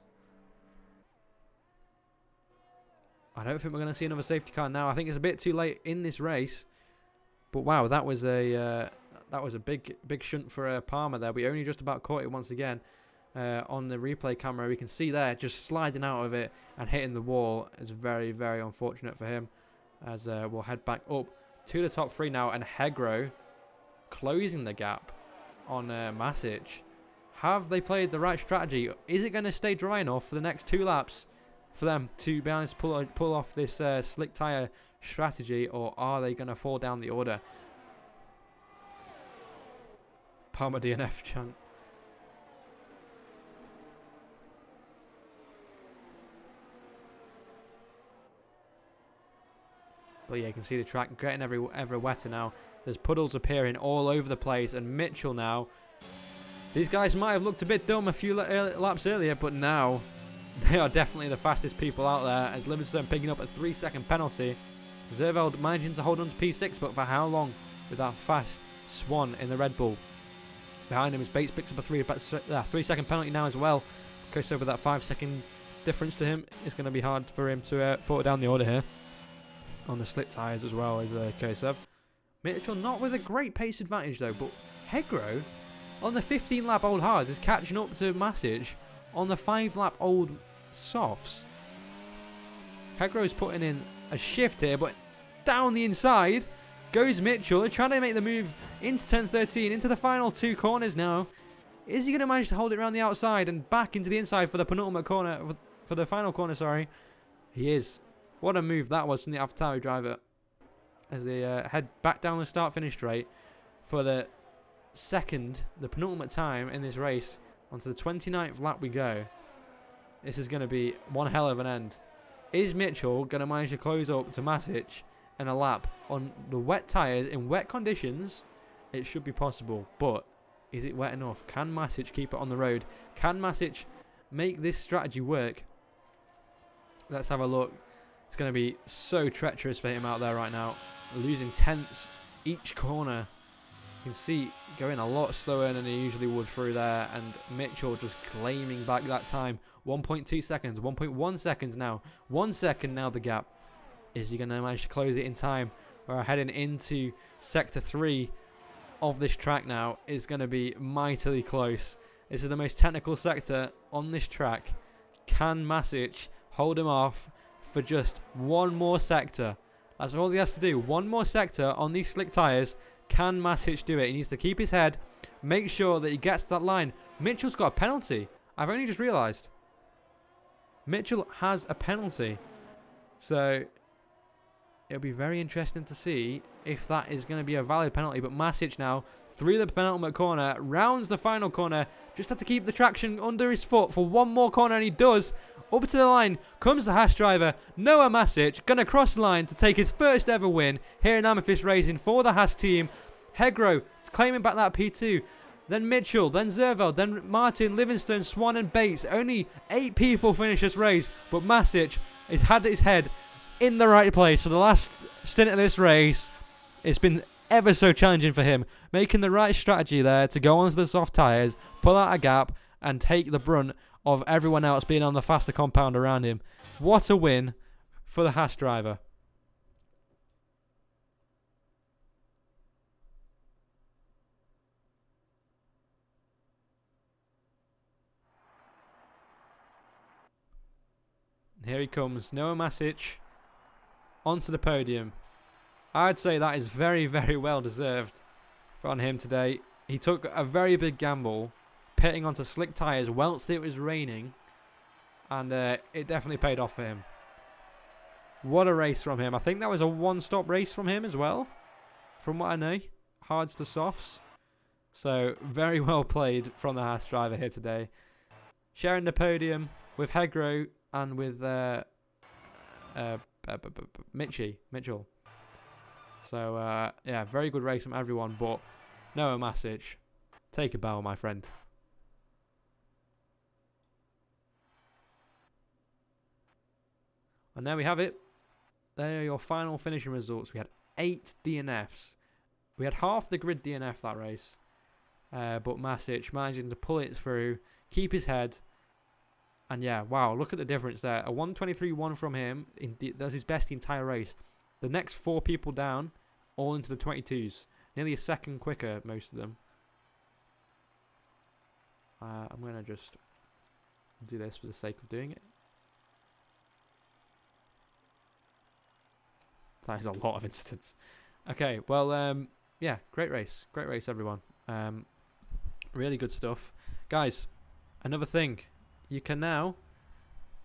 S1: I don't think we're going to see another safety car now. I think it's a bit too late in this race. But wow, that was a big shunt for Palmer there. We only just about caught it once again on the replay camera. We can see there just sliding out of it and hitting the wall. It's very, very unfortunate for him. As we'll head back up to the top 3 now, and Hegro closing the gap on Masic. Have they played the right strategy? Is it going to stay dry enough for the next 2 laps for them to be honest pull off this slick tyre strategy, or are they going to fall down the order? Palmer DNF chant. But yeah, you can see the track getting ever wetter now. There's puddles appearing all over the place, and Mitchell now. These guys might have looked a bit dumb a few laps earlier, but now they are definitely the fastest people out there, as Livingston picking up a 3-second penalty. Zerveld managing to hold on to P6, but for how long with that fast Swan in the Red Bull? Behind him is Bates, picks up a 3-second penalty now as well. Goes over that 5-second difference to him. It's going to be hard for him to fall down the order here. On the slick tyres as well as Kosev. Mitchell not with a great pace advantage though, but Hegro on the 15-lap old hards is catching up to Masic on the 5-lap old softs. Hegro is putting in a shift here, but down the inside goes Mitchell. They're trying to make the move into turn 13, into the final 2 corners now. Is he going to manage to hold it around the outside and back into the inside for the penultimate corner, for the final corner, sorry? He is. What a move that was from the AlphaTauri driver. As they head back down the start-finish straight for the penultimate time in this race. Onto the 29th lap we go. This is going to be one hell of an end. Is Mitchell going to manage to close up to Masic in a lap on the wet tyres in wet conditions? It should be possible, but is it wet enough? Can Masic keep it on the road? Can Masic make this strategy work? Let's have a look. It's going to be so treacherous for him out there right now. Losing tenths each corner. You can see going a lot slower than he usually would through there. And Mitchell just claiming back that time. 1.2 seconds, 1.1 seconds now. 1 second now the gap. Is he going to manage to close it in time? We're heading into Sector 3 of this track now. Is going to be mightily close. This is the most technical sector on this track. Can Masic hold him off for just one more sector? That's all he has to do. One more sector on these slick tyres. Can Masic do it? He needs to keep his head, make sure that he gets to that line. Mitchell's got a penalty. I've only just realised. Mitchell has a penalty. So it'll be very interesting to see if that is going to be a valid penalty. But Masic now, through the penultimate corner, rounds the final corner. Just have to keep the traction under his foot for one more corner, and he does. Up to the line comes the Haas driver, Noah Masic, going to cross the line to take his first ever win here in Amethyst Racing for the Haas team. Hegro claiming back that P2. Then Mitchell, then Zerveld, then Martin, Livingston, Swan and Bates. Only 8 people finish this race, but Masic has had his head in the right place for the last stint of this race. It's been ever so challenging for him, making the right strategy there to go onto the soft tyres, pull out a gap and take the brunt of everyone else being on the faster compound around him. What a win for the Haas driver. Here he comes, Noah Masic onto the podium. I'd say that is very, very well deserved on him today. He took a very big gamble, pitting onto slick tyres whilst it was raining, and it definitely paid off for him. What a race from him. I think that was a one-stop race from him as well, from what I know. Hards to softs. So very well played from the Haas driver here today. Sharing the podium with Hegro and with Mitchell. So yeah, very good race from everyone, but Noah Masic, take a bow, my friend. And there we have it. There are your final finishing results. We had 8 DNFs. We had half the grid DNF that race. But Masic managing to pull it through, keep his head. And yeah, wow, look at the difference there. A 1:23.1 from him. That's his best the entire race. The next 4 people down, all into the 22s. Nearly a second quicker, most of them. I'm going to just do this for the sake of doing it. That is a lot of incidents. Okay, well, yeah, great race. Great race, everyone. Really good stuff. Guys, another thing. You can now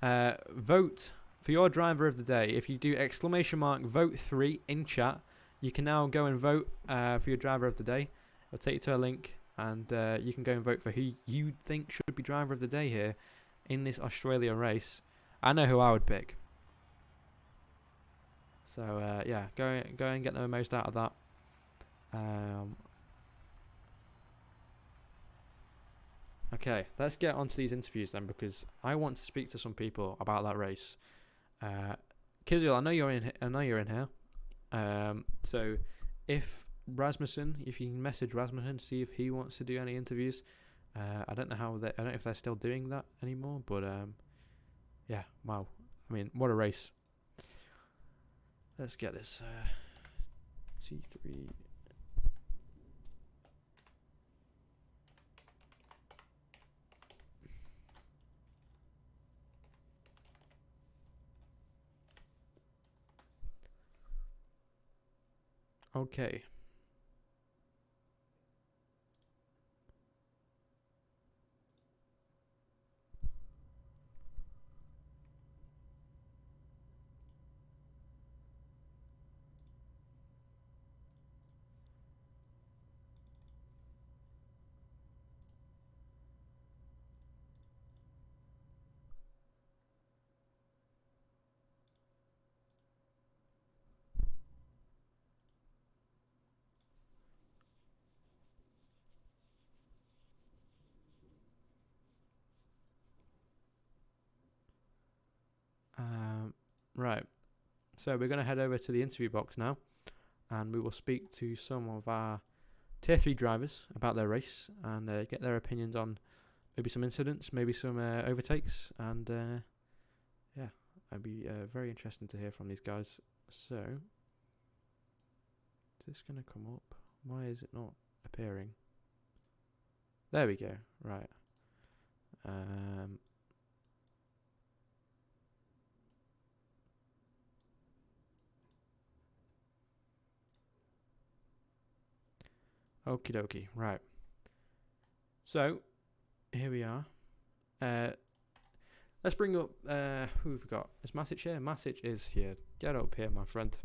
S1: vote for your driver of the day. If you do !vote3 in chat, you can now go and vote for your driver of the day. It'll take you to a link, and you can go and vote for who you think should be driver of the day here in this Australia race. I know who I would pick. So yeah, go and get the most out of that. Okay, let's get onto these interviews then, because I want to speak to some people about that race. Kizil, I know you're in. I know you're in here. So if if you can message Rasmussen, see if he wants to do any interviews. I don't know how I don't know if they're still doing that anymore, but yeah, wow. I mean, what a race. Let's get this T3. Okay. Right. So we're going to head over to the interview box now, and we will speak to some of our tier 3 drivers about their race and get their opinions on maybe some incidents, maybe some overtakes, and yeah, I'd be very interested to hear from these guys. So, is this going to come up? Why is it not appearing? There we go. Right. Okie dokie. Right. So, here we are. Let's bring up who we've got. Is Masic here? Masic is here. Get up here, my friend.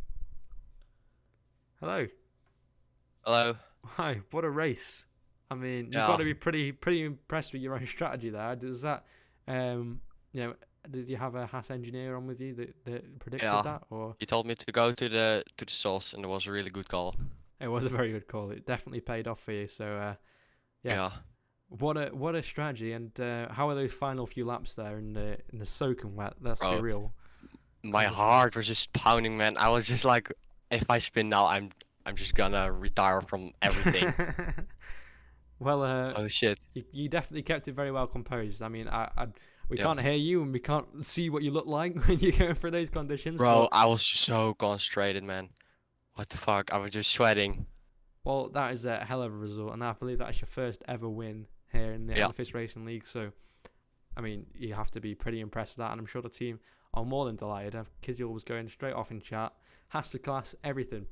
S1: Hello.
S2: Hello.
S1: Hi. What a race. I mean, you've
S2: Yeah.
S1: got to be pretty impressed with your own strategy there. Does that, you know, did you have a Haas engineer on with you that predicted
S2: Yeah.
S1: that, or
S2: You told me to go to the source, and it was a really good call.
S1: it was a very good call? It definitely paid off for you. So yeah,
S2: Yeah.
S1: what a strategy. And how are those final few laps there in the soaking wet? Let's be
S2: Bro,
S1: real.
S2: my
S1: Conditions.
S2: heart was just pounding, man. I was just like, if I spin now, I'm just gonna retire from everything.
S1: Well,
S2: Oh shit.
S1: you definitely kept it very well composed. I mean, we
S2: Yeah.
S1: can't hear you and we can't see what you look like when you're going through those conditions.
S2: Bro,
S1: But
S2: I was so concentrated, man. What the fuck? I was just sweating.
S1: well, that is a hell of a result, and I believe that's your first ever win here in the
S2: Yeah.
S1: Amethyst Racing League. So, I mean, you have to be pretty impressed with that, and I'm sure the team are more than delighted. Kiziel was going straight off in chat, has to class everything.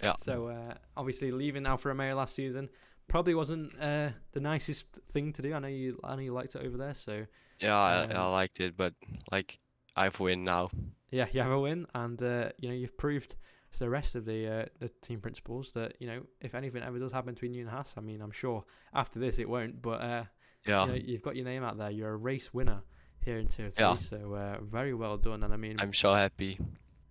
S2: Yeah.
S1: So obviously leaving Alfa Romeo last season probably wasn't the nicest thing to do. I know you liked it over there. So
S2: Yeah, I liked it, but like, I've win now.
S1: yeah, you have a win, and you've proved to the rest of the team principals that if anything ever does happen between you and Haas, I mean, I'm sure after this it won't, but
S2: Yeah.
S1: you've got your name out there. You're a race winner here in Tier 3,
S2: Yeah.
S1: so very well done. And I mean,
S2: I'm so happy.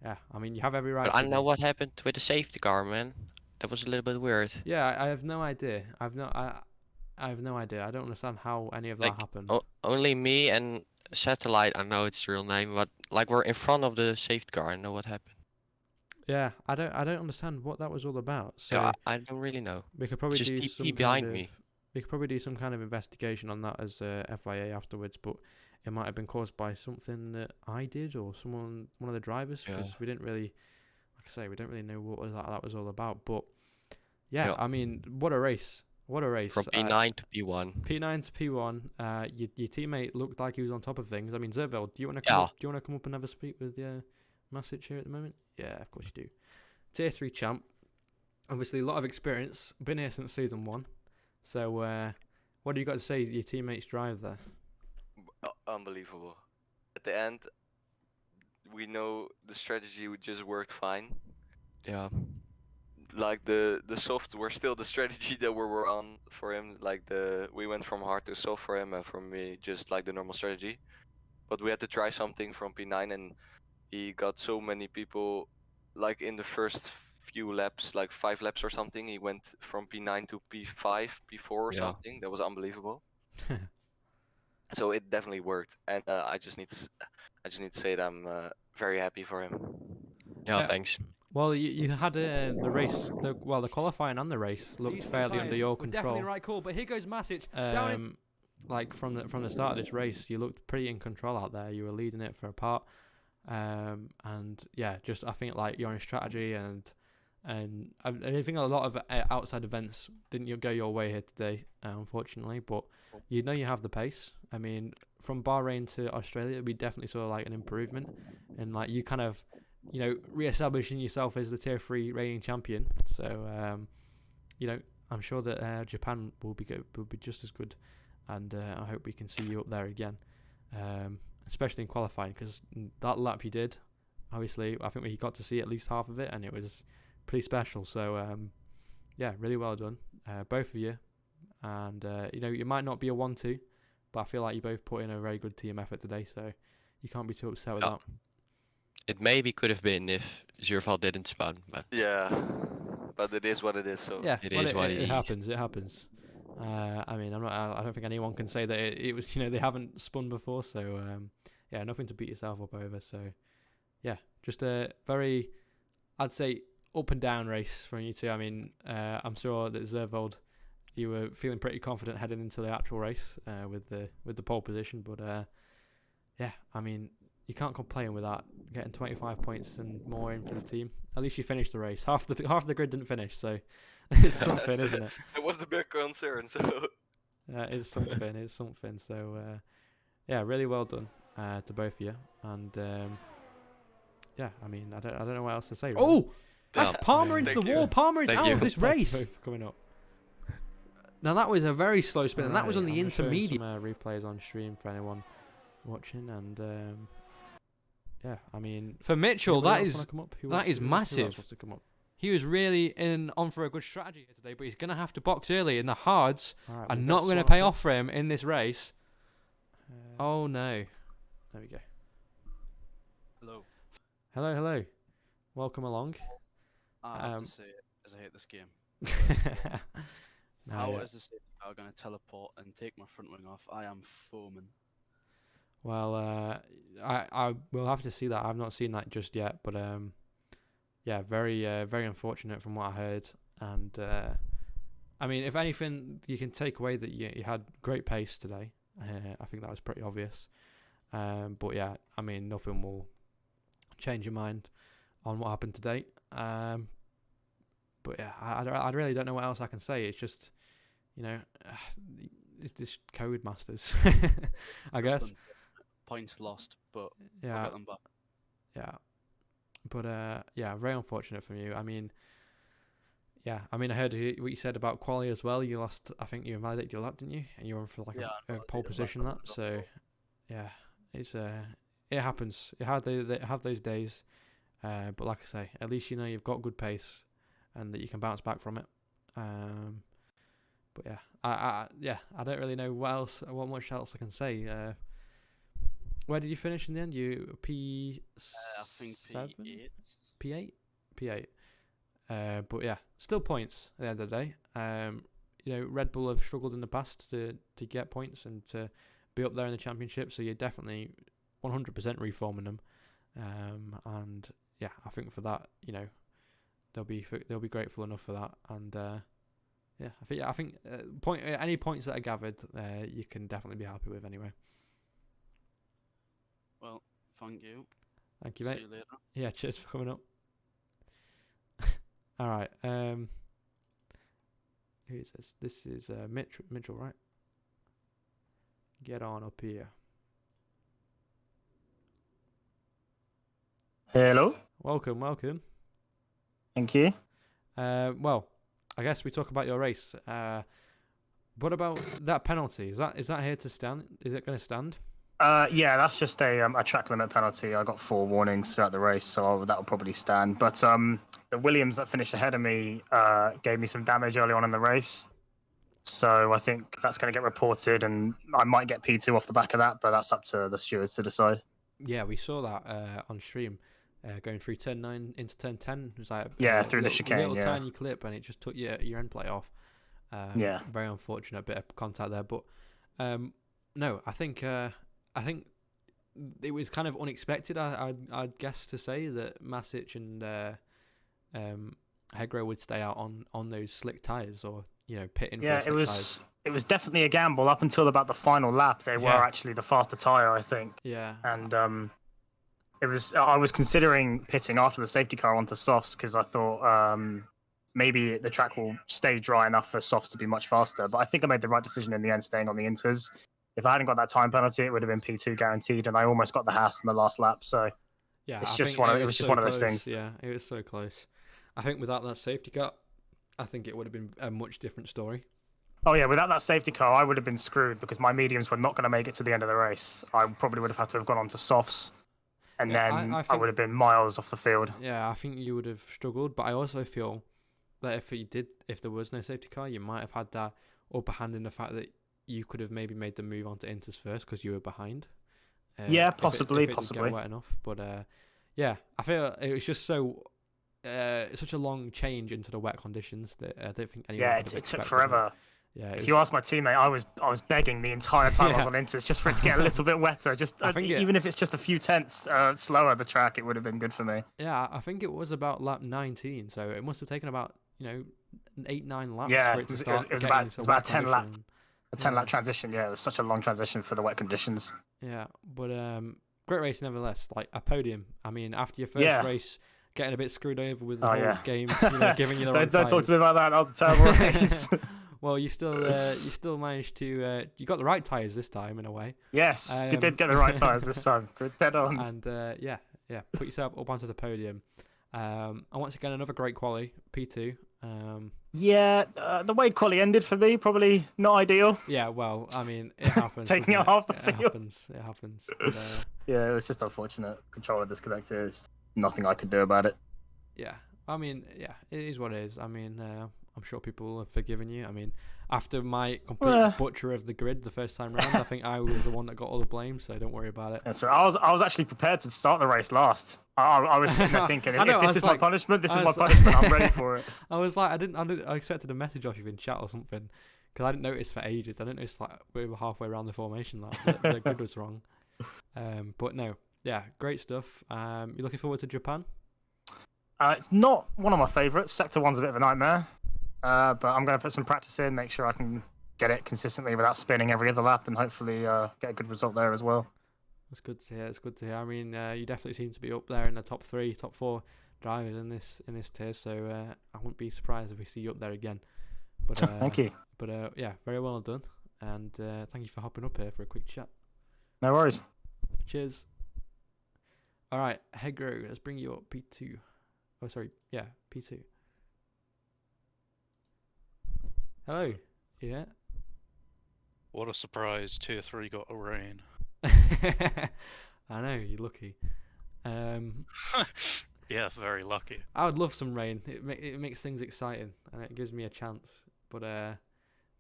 S1: yeah, I mean, you have every right
S2: But I
S1: to
S2: don't know
S1: be.
S2: what happened with the safety car, man. That was a little bit weird.
S1: Yeah, I have no idea. I have no idea. I don't understand how any of that
S2: Like,
S1: happened.
S2: only me and Satellite, I know its real name, but like we're in front of the safety car. I know what happened.
S1: Yeah, I don't understand what that was all about.
S2: Yeah,
S1: So
S2: I don't really know.
S1: we could
S2: It's
S1: probably
S2: just
S1: do
S2: TP
S1: some kind
S2: behind
S1: of
S2: me.
S1: investigation on that as FIA afterwards. But it might have been caused by something that I did or one of the drivers,
S2: Yeah.
S1: because we didn't really, like I say, we don't really know what that was all about. But yeah,
S2: Yeah.
S1: I mean, what a race! What a race!
S2: From P9 to P1.
S1: P9 to P1. Your teammate looked like he was on top of things. I mean, Zerville, do you want to come
S2: Yeah.
S1: up? Do you want to come up and have a speak with Masic here at the moment? Yeah, of course you do. Tier 3 champ. Obviously, a lot of experience. Been here since season 1. So, what do you got to say to your teammates' drive there?
S3: Unbelievable. At the end, we know the strategy just worked fine.
S2: Yeah.
S3: Like the soft were still the strategy that we were on for him. Like we went from hard to soft for him, and for me just like the normal strategy. But we had to try something from P9, and he got so many people like in the first few laps, like 5 laps or something, he went from P9 to P5, P4 or
S2: Yeah.
S3: something. That was unbelievable. So it definitely worked, and I just need to say that I'm very happy for him.
S2: Yeah,
S1: Yeah.
S2: thanks.
S1: Well, you had the race, the qualifying and the race looked
S4: These
S1: fairly under
S4: tyres
S1: your
S4: were definitely
S1: control.
S4: the right call, but here goes Masic down in.
S1: Like from the start of this race, you looked pretty in control out there. You were leading it for a part, and yeah, just I think like your own strategy and I think a lot of outside events didn't go your way here today, unfortunately. But you know you have the pace. I mean, from Bahrain to Australia, we definitely saw like an improvement, and like you kind of, re-establishing yourself as the tier 3 reigning champion. So I'm sure that Japan will be just as good, and I hope we can see you up there again, especially in qualifying, because that lap you did, obviously, I think we got to see at least half of it, and it was pretty special. So yeah, really well done, both of you, and you might not be a 1-2, but I feel like you both put in a very good team effort today, so you can't be too upset with
S2: Yeah.
S1: that.
S2: It maybe could have been if Zurval didn't spawn, but
S3: Yeah, but it is what it is. So
S1: Yeah,
S2: It
S1: well,
S2: is what it
S1: it
S2: is.
S1: happens. It happens. I mean, I don't think anyone can say that it was. They haven't spun before, so yeah, nothing to beat yourself up over. So yeah, just a very, I'd say, up and down race from you two. I mean, I'm sure that Zervold, you were feeling pretty confident heading into the actual race with the pole position, but yeah, I mean, you can't complain with that. Getting 25 points and more in for the team. At least you finished the race. Half the grid didn't finish, so it's something, isn't it?
S3: it was the big concern. So
S1: It's something. It's something. So yeah, really well done to both of you. And yeah, I mean, I don't know what else to say. Really.
S4: Oh, that's
S2: Yeah.
S4: Palmer into
S3: Thank
S4: the
S3: you.
S4: wall. Palmer is
S2: Thank
S4: out
S2: you.
S4: of this
S1: Thank you
S4: race.
S1: both for coming up. Now that was a very slow spin, and that was on the
S4: Alright, I'm showing
S1: intermediate. Some replays on stream for anyone watching, and yeah, I mean,
S4: For Mitchell,
S1: anybody
S4: that
S1: else
S4: is
S1: wanna come up? Who
S4: that
S1: wants-
S4: is
S1: who else
S4: massive.
S1: wants to come up?
S4: he was really on for a good strategy here today, but he's gonna have to box early, and the hards
S1: All right,
S4: are
S1: we've
S4: not
S1: got
S4: going to
S1: Swap
S4: pay
S1: here.
S4: off for him in this race.
S1: Oh no! There we go.
S5: Hello.
S1: Hello, hello. Welcome along.
S5: I have
S1: Um,
S5: to say it, as I hate this game.
S1: No,
S5: How
S1: yeah.
S5: is the safety car going to teleport and take my front wing off? I am foaming.
S1: Well, I will have to see that. I've not seen that just yet, but yeah, very unfortunate from what I heard. And I mean, if anything, you can take away that you had great pace today. I think that was pretty obvious. But yeah, I mean, nothing will change your mind on what happened today. But yeah, I really don't know what else I can say. It's just, it's just code masters, I guess.
S5: Done. Points lost, but we'll
S1: Yeah,
S5: get them back.
S1: yeah. But yeah, very unfortunate from you. I mean, yeah, I mean, I heard what you said about quali as well. You lost, I think you invalidated your lap, didn't you? And you were on for like
S5: Yeah, I
S1: a pole
S5: invalidated
S1: position
S5: my
S1: lap.
S5: lap as
S1: So
S5: well.
S1: yeah, it's it happens. You have those days. But like I say, at least you've got good pace, and that you can bounce back from it. But yeah, I don't really know what much else I can say. Where did you finish in the end? You P7?
S5: I think P8.
S1: P8? P8. But yeah, still points at the end of the day. Red Bull have struggled in the past to get points and to be up there in the championship, so you're definitely 100% reforming them. And yeah, I think for that, they'll be grateful enough for that. And yeah, I think any points that are gathered, you can definitely be happy with anyway.
S5: Well, thank you.
S1: Thank you,
S5: See
S1: mate.
S5: you later.
S1: Yeah, cheers for coming up. All right. Who is this? This is Mitchell, right? Get on up here.
S6: Hello.
S1: Welcome.
S6: Thank you.
S1: Well, I guess we talk about your race. What about that penalty? Is that here to stand? Is it going to stand?
S6: Yeah, that's just a track limit penalty. I got 4 warnings throughout the race, so that'll probably stand. But the Williams that finished ahead of me gave me some damage early on in the race. So I think that's going to get reported, and I might get P2 off the back of that, but that's up to the stewards to decide.
S1: Yeah, we saw that on stream. going through turn 9 into turn 10. It was like
S6: Yeah,
S1: a
S6: through the
S1: little,
S6: chicane,
S1: little
S6: yeah.
S1: tiny clip, and it just took your end plate off.
S6: Yeah.
S1: Very unfortunate bit of contact there, but no, I think it was kind of unexpected. I'd guess to say that Masic and Hegro would stay out on those slick tires, or pit in for
S6: Yeah,
S1: the slick tires.
S6: it was definitely a gamble up until about the final lap. They were
S1: Yeah.
S6: actually the faster tire, I think.
S1: Yeah,
S6: And I was considering pitting after the safety car onto softs because I thought maybe the track will stay dry enough for softs to be much faster. But I think I made the right decision in the end, staying on the inters. If I hadn't got that time penalty, it would have been P2 guaranteed, and I almost got the Haas in the last lap. So
S1: yeah.
S6: it's
S1: I
S6: just
S1: think
S6: it was just one of those
S1: close.
S6: things.
S1: Yeah, it was so close. I think without that safety car, I think it would have been a much different story.
S6: Oh yeah, without that safety car, I would have been screwed because my mediums were not going to make it to the end of the race. I probably would have had to have gone on to softs, and
S1: Yeah,
S6: then
S1: I
S6: I
S1: think-
S6: would have been miles off the field.
S1: Yeah, I think you would have struggled, but I also feel that if there was no safety car, you might have had that upper hand in the fact that you could have maybe made the move onto Inters first because you were behind.
S6: Yeah,
S1: if it
S6: possibly.
S1: did get wet enough, but yeah, I feel it was just such a long change into the wet conditions that I don't think anyone.
S6: Yeah,
S1: could have
S6: it took
S1: expected
S6: forever.
S1: Yeah,
S6: If you ask my teammate, I was begging the entire time I was
S1: Yeah.
S6: on inters just for it to get a little bit wetter. Just
S1: I think it-
S6: even if it's just a few tenths slower the track, it would have been good for me.
S1: Yeah, I think it was about lap 19, so it must have taken about 8-9 laps
S6: Yeah,
S1: for it to
S6: it was-
S1: start.
S6: it was
S1: getting
S6: about-
S1: into
S6: it was
S1: wet
S6: about 10 lap.
S1: condition.
S6: A 10 lap
S1: Yeah.
S6: transition, yeah, it was such a long transition for the wet conditions.
S1: Yeah, but great race nevertheless. Like a podium. I mean, after your first
S6: Yeah.
S1: race, getting a bit screwed over with the
S6: Oh,
S1: whole
S6: yeah.
S1: game, giving you the wrong
S6: Don't talk
S1: tyres.
S6: to me about that. That was a terrible race.
S1: Well, you still managed to you got the right tyres this time in a way,
S6: Yes, you did get the right tires this time. Good, dead on.
S1: and yeah, put yourself up onto the podium. And once again, another great quali, P2.
S6: Yeah, the way quali ended for me, probably not ideal.
S1: Yeah, well, I mean, it happens.
S6: Taking
S1: doesn't
S6: it off the
S1: It
S6: field.
S1: happens. It happens. But,
S6: Yeah, it was just unfortunate. Controller disconnected. There's nothing I could do about it.
S1: yeah, I mean, yeah, it is what it is. I mean, I'm sure people have forgiven you. I mean, after my complete butcher of the grid the first time round, I think I was the one that got all the blame, so don't worry about it.
S6: That's right. I was actually prepared to start the race last. I was sitting there thinking,
S1: I know,
S6: if
S1: I
S6: this
S1: was
S6: is my
S1: like-
S6: punishment, this
S1: I
S6: is my
S1: was like-
S6: punishment. I'm ready for it.
S1: I was like, I expected a message off you in chat or something, because I didn't notice for ages. I didn't notice like we were halfway around the formation lap. The grid was wrong. But no, yeah, great stuff. You looking forward to Japan?
S6: It's not one of my favourites. Sector 1's a bit of a nightmare. But I'm going to put some practice in, make sure I can get it consistently without spinning every other lap, and hopefully get a good result there as well.
S1: It's good to hear. It's good to hear. I mean, you definitely seem to be up there in the top 3, top 4 drivers in this tier. So I wouldn't be surprised if we see you up there again. But
S6: Thank you.
S1: But yeah, very well done, and thank you for hopping up here for a quick chat.
S6: No worries.
S1: Cheers. All right, Hegro, let's bring you up P2. Oh, sorry, yeah, P2. Hello. Yeah.
S7: What a surprise, Tier 3 got a rain.
S1: I know, you're lucky.
S7: Yeah, very lucky.
S1: I would love some rain. It makes things exciting and it gives me a chance. But no.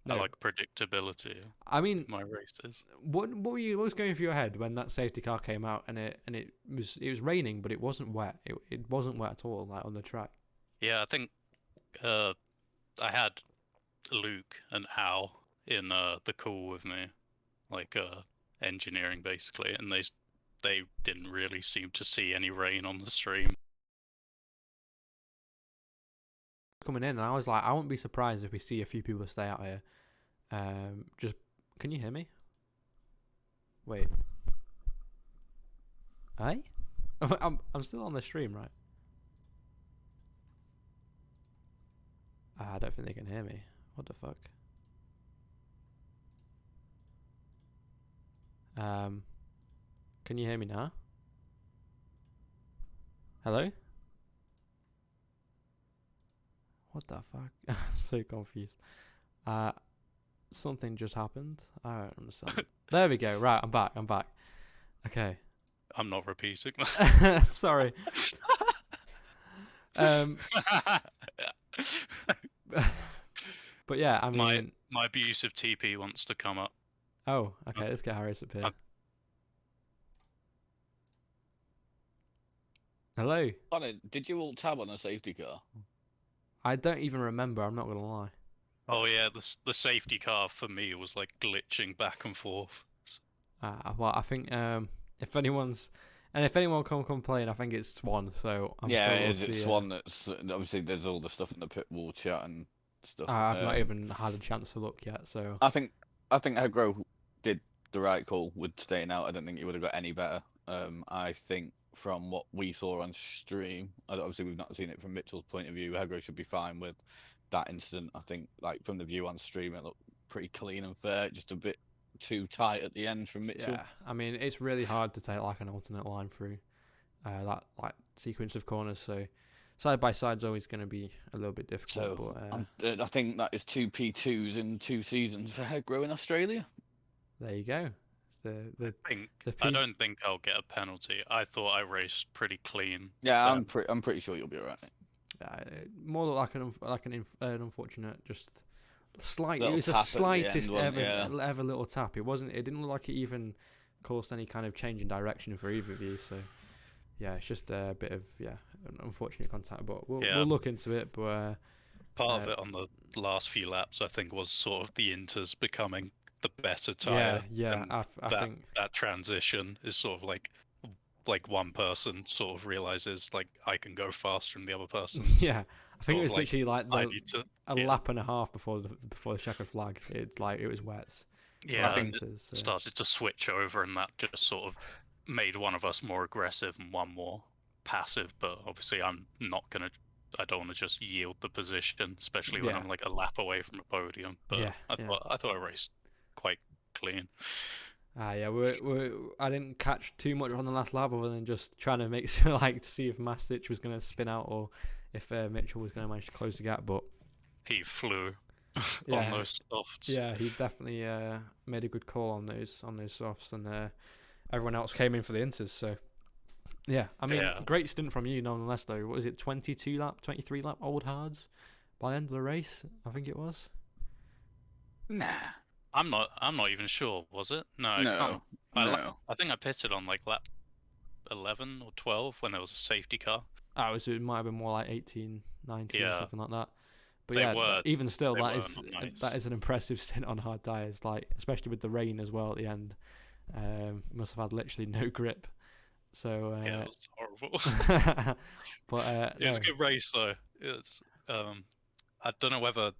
S7: I like predictability.
S1: I mean,
S7: My races.
S1: what was going through your head when that safety car came out and it was raining, but it wasn't wet. It wasn't wet at all, like on the track.
S7: Yeah, I think I had Luke and Al in the call with me, like engineering basically, and they didn't really seem to see any rain on the stream.
S1: Coming in, and I was like, I wouldn't be surprised if we see a few people stay out here. Just, can you hear me? Wait. Hey? I'm still on the stream, right? I don't think they can hear me. What the fuck? Can you hear me now? Hello? What the fuck? I'm so confused. Something just happened. I don't understand. There we go. Right, I'm back. Okay.
S7: I'm not repeating.
S1: Sorry. But yeah, I mean.
S7: My abusive TP wants to come up.
S1: Oh, okay. Let's get Harris up here. Hello.
S8: Connor, did you alt tab on a safety car?
S1: I don't even remember. I'm not gonna lie.
S7: Oh yeah, the safety car for me was like glitching back and forth.
S1: Well, I think if anyone can complain, I think it's Swan. So I'm
S8: Yeah,
S1: sure
S8: it
S1: we'll
S8: is. It's
S1: see.
S8: one that's obviously there's all the stuff in the pit wall chat and stuff.
S1: I've not even had a chance to look yet. So
S8: I think Aggro did the right call with staying out. I don't think he would have got any better. I think from what we saw on stream, obviously we've not seen it from Mitchell's point of view. Aggro should be fine with that incident. I think like from the view on stream, it looked pretty clean and fair. Just a bit too tight at the end from Mitchell.
S1: yeah, I mean it's really hard to take like an alternate line through that like sequence of corners. So side by side's always going to be a little bit difficult.
S8: So
S1: but
S8: I think that is 2 P2s in 2 seasons for Aggro in Australia.
S1: there you go. It's the
S7: I don't think I'll get a penalty. I thought I raced pretty clean.
S8: Yeah,
S7: Um,
S8: I'm pretty sure you'll be alright.
S1: more like an unfortunate just slight. It
S8: Little
S1: was the
S8: tap at the
S1: sligest
S8: end, wasn't it? Yeah.
S1: ever little tap. It wasn't. It didn't look like it even caused any kind of change in direction for either of you. So yeah, it's just a bit of an unfortunate contact. But we'll look into it. But
S7: Part of it on the last few laps, I think, was sort of the Inters becoming the better tyre.
S1: yeah.
S7: and
S1: I think
S7: that transition is sort of like one person sort of realizes like I can go faster than the other person.
S1: yeah. I think it was
S7: sort of
S1: literally like
S7: I need to.
S1: a
S7: yeah.
S1: lap and a half before the checkered flag. It's like it was wets.
S7: Yeah, and it
S1: Inters, so.
S7: started to switch over, and that just sort of made one of us more aggressive and one more passive. But obviously, I'm not gonna. I don't want to just yield the position, especially when
S1: Yeah.
S7: I'm like a lap away from a podium. But
S1: Yeah,
S7: I
S1: yeah.
S7: thought I raced quite clean.
S1: Yeah, I didn't catch too much on the last lap other than just trying to make sure, like, to see if Mastich was going to spin out or if Mitchell was going to manage to close the gap. But
S7: He flew
S1: Yeah.
S7: on those softs.
S1: yeah, he definitely made a good call on those softs, and everyone else came in for the inters. So yeah, I mean,
S7: Yeah.
S1: great stint from you nonetheless. Though, what was it, 23 lap old hards by the end of the race? I think it was.
S8: Nah.
S7: I'm not even sure. Was it? No. I
S8: No.
S7: can't.
S8: No.
S7: I think I pitted on like lap 11 or 12 when there was a safety car.
S1: It might have been more like 18, 19,
S7: Yeah.
S1: something like that. But
S7: They
S1: yeah,
S7: were-
S1: even still,
S7: they
S1: that
S7: were
S1: is
S7: not nice.
S1: that is an impressive stint on hard tyres. Like, especially with the rain as well at the end. Must have had literally no grip. So
S7: Yeah, it was horrible.
S1: but
S7: It was a
S1: no.
S7: good race though. It's I don't know whether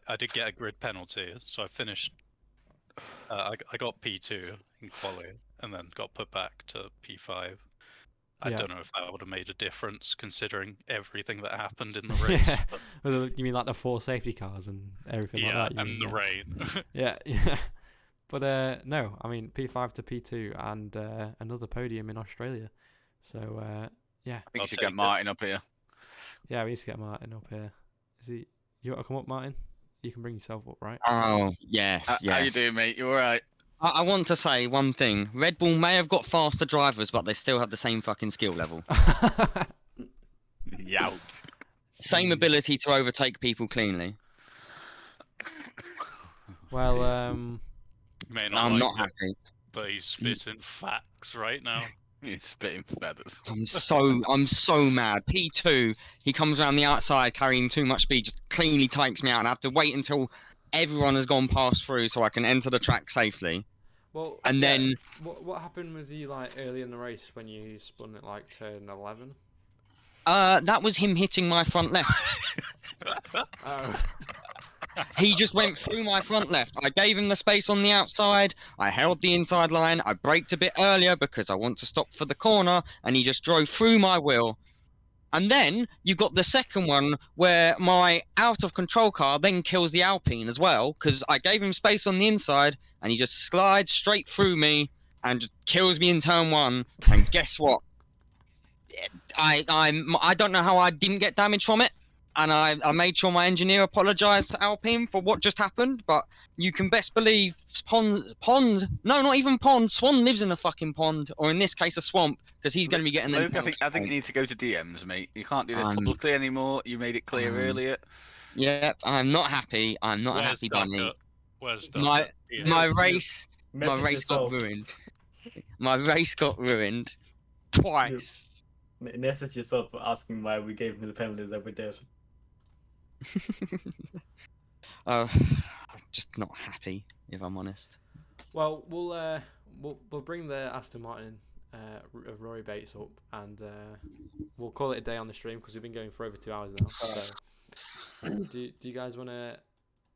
S7: I did get a grid penalty, so I finished. I got P2 in quali, and then got put back to P5. I
S1: Yeah.
S7: don't know if that would have made a difference considering everything that happened in the race.
S1: Yeah.
S7: but
S1: You mean like the 4 safety cars and everything
S7: yeah,
S1: like that? You
S7: and
S1: mean,
S7: the rain.
S1: yeah, yeah. But no, I mean P5 to P2 and another podium in Australia. So yeah,
S8: I think
S7: I'll
S8: you should
S7: take
S8: get
S7: it.
S8: Martin up here.
S1: yeah, we need to get Martin up here. Is he? You want to come up, Martin? You can bring yourself up, right?
S9: Oh, yes,
S8: How you
S9: yes.
S8: doing, mate? You alright?
S9: I want to say one thing. Red Bull may have got faster drivers, but they still have the same fucking skill level.
S8: Yeah.
S9: Same ability to overtake people cleanly.
S1: Well,
S7: You may not
S9: I'm
S7: like
S9: not
S7: it,
S9: happy.
S7: but he's spitting facts right now.
S8: You're spitting feathers.
S9: I'm so mad. P2, he comes around the outside carrying too much speed, just cleanly takes me out, and I have to wait until everyone has gone past through so I can enter the track safely.
S1: well,
S9: And
S1: yeah,
S9: then
S1: what happened was he like early in the race when you spun at like turn 11?
S9: that was him hitting my front left.
S1: Oh,
S9: He just went through my front left. I gave him the space on the outside. I held the inside line. I braked a bit earlier because I want to stop for the corner, and he just drove through my wheel. And then you got the second one where my out of control car then kills the Alpine as well because I gave him space on the inside, and he just slides straight through me and just kills me in turn 1. And guess what? I don't know how I didn't get damage from it. And I made sure my engineer apologised to Alpine for what just happened, but you can best believe Pond, no, not even Pond, Swan lives in a fucking pond, or in this case a swamp, because he's going to be getting them.
S8: Luke, I think you need to go to DMs, mate. You can't do this
S9: Um,
S8: publicly anymore. You made it clear earlier.
S9: Yep, I'm not happy. I'm not a
S7: Where's
S9: happy bunny.
S7: Ducker? Where's
S9: My-
S7: Ducker? Yeah.
S9: My race
S10: Message
S9: got
S10: yourself.
S9: ruined. My race got ruined twice
S10: message yourself asking why we gave him the penalty that we did.
S9: I'm just not happy, if I'm honest.
S4: Well, we'll bring the Aston Martin of Rory Bates up, and we'll call it a day on the stream because we've been going for over 2 hours now. So, do you guys want to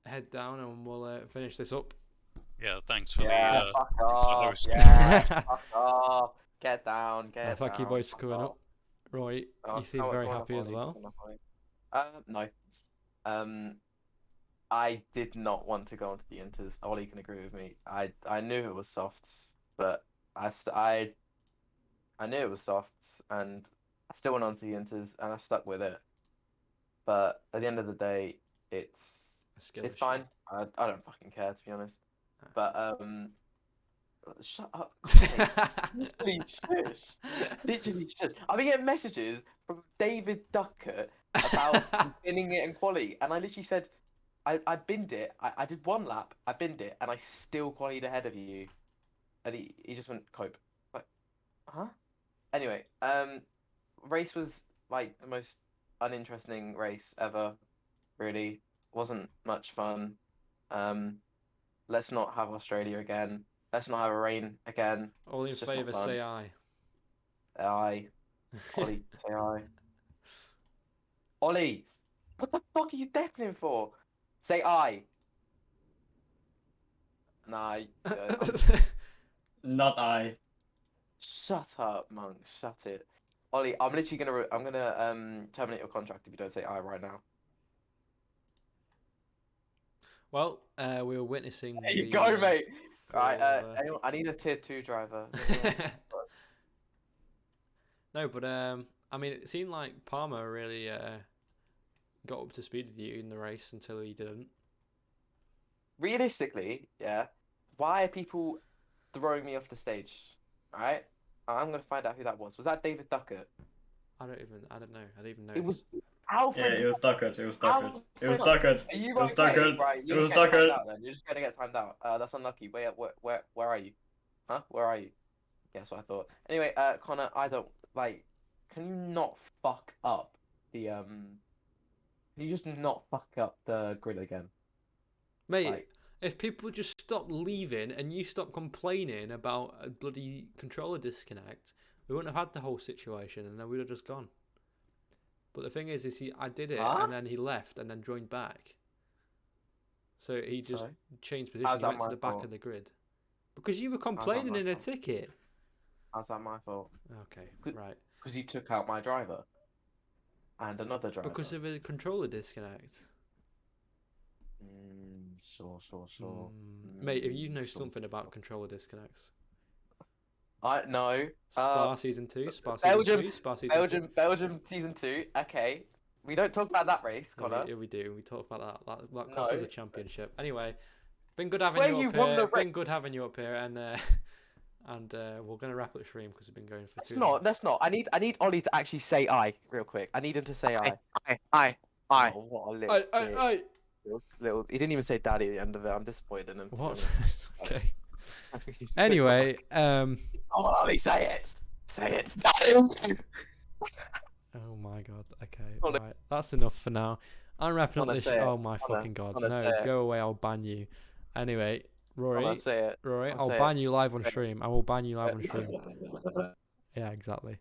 S4: head down and we'll finish this up?
S7: Yeah, thanks for
S3: Yeah,
S7: the
S3: fuck
S7: thanks for
S3: off.
S7: hosting.
S3: Yeah, fuck off. Get down, get down.
S4: Thank you boys for
S3: fuck
S4: coming
S3: off.
S4: up. Roy,
S3: Oh,
S4: you seem
S3: come on,
S4: very
S3: come on,
S4: happy as
S3: Ollie,
S4: well.
S3: come on, Ollie. No. I did not want to go into the Inters. Ollie can agree with me. I knew it was softs, but I knew it was softs, and I still went on to the Inters, and I stuck with it. But at the end of the day, it's fine. I don't fucking care, to be honest. But shut up. Literally shush. Literally shush. I've been getting messages from David Duckett about binning it in quali, and I literally said I binned it. I did 1 lap, I binned it, and I still qualied ahead of you. And he just went cope. Like, huh? Anyway, race was like the most uninteresting race ever. Really, wasn't much fun. Let's not have Australia again. Let's not have a rain again.
S4: All in
S3: It's just not
S4: favour,
S3: fun.
S4: say aye.
S3: Aye. Ollie, say aye. Ollie, what the fuck are you deafening for? Say aye. Nah.
S10: Not I.
S3: Shut up, Monk. Shut it. Ollie, I'm literally gonna terminate your contract if you don't say aye right now.
S4: Well, we were witnessing.
S3: There you
S4: the,
S3: go, mate. Right,
S4: goal of,
S3: I need a tier 2 driver.
S4: No, but I mean, it seemed like Palmer really got up to speed with you in the race until he didn't.
S3: Realistically, yeah. Why are people throwing me off the stage? Alright? I'm gonna find out who that was. Was that David Duckett?
S4: I don't know. I don't even know.
S3: It was Alfred.
S10: Yeah, it was Duckett. It was Duckett.
S3: Alfred.
S10: It was Duckett.
S3: Are you
S10: It was
S3: okay?
S10: Duckett.
S3: Right,
S10: It
S3: you're
S10: was
S3: just gonna get timed
S10: Duckett.
S3: out then. You're just gonna get timed out. That's unlucky. Where are you? Huh? Where are you? Yeah, that's what I thought. Anyway, Connor, I don't like. Can you not fuck up the Can you just not fuck up the grid again?
S4: Mate,
S3: Like-
S4: if people just stop leaving and you stop complaining about a bloody controller disconnect, we wouldn't have had the whole situation and then we'd have just gone. But the thing is I did it
S3: Huh?
S4: and then he left and then joined back. So he just
S3: So?
S4: changed
S3: How's
S4: position,
S3: that
S4: went to
S3: my
S4: the back
S3: fault?
S4: of the grid. Because you were complaining
S3: my
S4: in a
S3: fault?
S4: ticket.
S3: How's that my fault?
S4: Okay,
S3: Good.
S4: right.
S3: Because you took out my driver. And another driver.
S4: Because of a controller disconnect.
S3: Sure.
S4: Mate, if you know
S3: Sure.
S4: something about controller disconnects.
S3: I no.
S4: Spa season 2, Spa season
S3: Belgium,
S4: 2, Spa season 2.
S3: Belgium season 2. Okay, we don't talk about that race, Connor.
S4: Yeah, we do. We talk about that. That cost us
S3: No.
S4: a championship. Anyway, been good having
S3: Swear
S4: you
S3: you
S4: up
S3: won
S4: here.
S3: the
S4: Been good having you up here, and we're gonna wrap up the stream because we've been going for
S3: That's
S4: too
S3: not.
S4: long.
S3: That's not. I need Ollie to actually say "I" real quick. I need him to say "I."
S2: I.
S3: Oh, what a little bitch.
S4: I.
S3: Little. He didn't even say "daddy" at the end of it. I'm disappointed in him. to be
S4: What?
S3: honest.
S4: Okay.
S3: I'm really sorry.
S4: Anyway,
S3: Come on, Ollie, say it. Say it.
S4: Oh my god. Okay.
S3: Connor.
S4: Right. That's enough for now. I'm wrapping up
S3: Connor,
S4: this.
S3: say it.
S4: Oh my
S3: Connor,
S4: fucking god.
S3: Connor,
S4: No,
S3: say it.
S4: go away. I'll ban you. Anyway, Rory.
S3: Connor, say it.
S4: Rory,
S3: Connor,
S4: I'll
S3: say
S4: ban
S3: it.
S4: you live on
S3: Say it.
S4: stream. I will ban you live on stream. Yeah, exactly.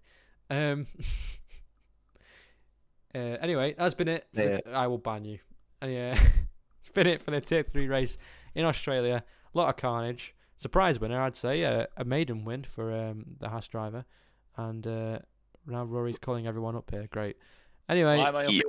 S4: Anyway, that's been it. I will ban you. Anyway, it's been it for the tier 3 race in Australia. A lot of carnage. Surprise winner, I'd say. A maiden win for the Haas driver. And now Rory's calling everyone up here. Great. Anyway.
S8: Why am I up here?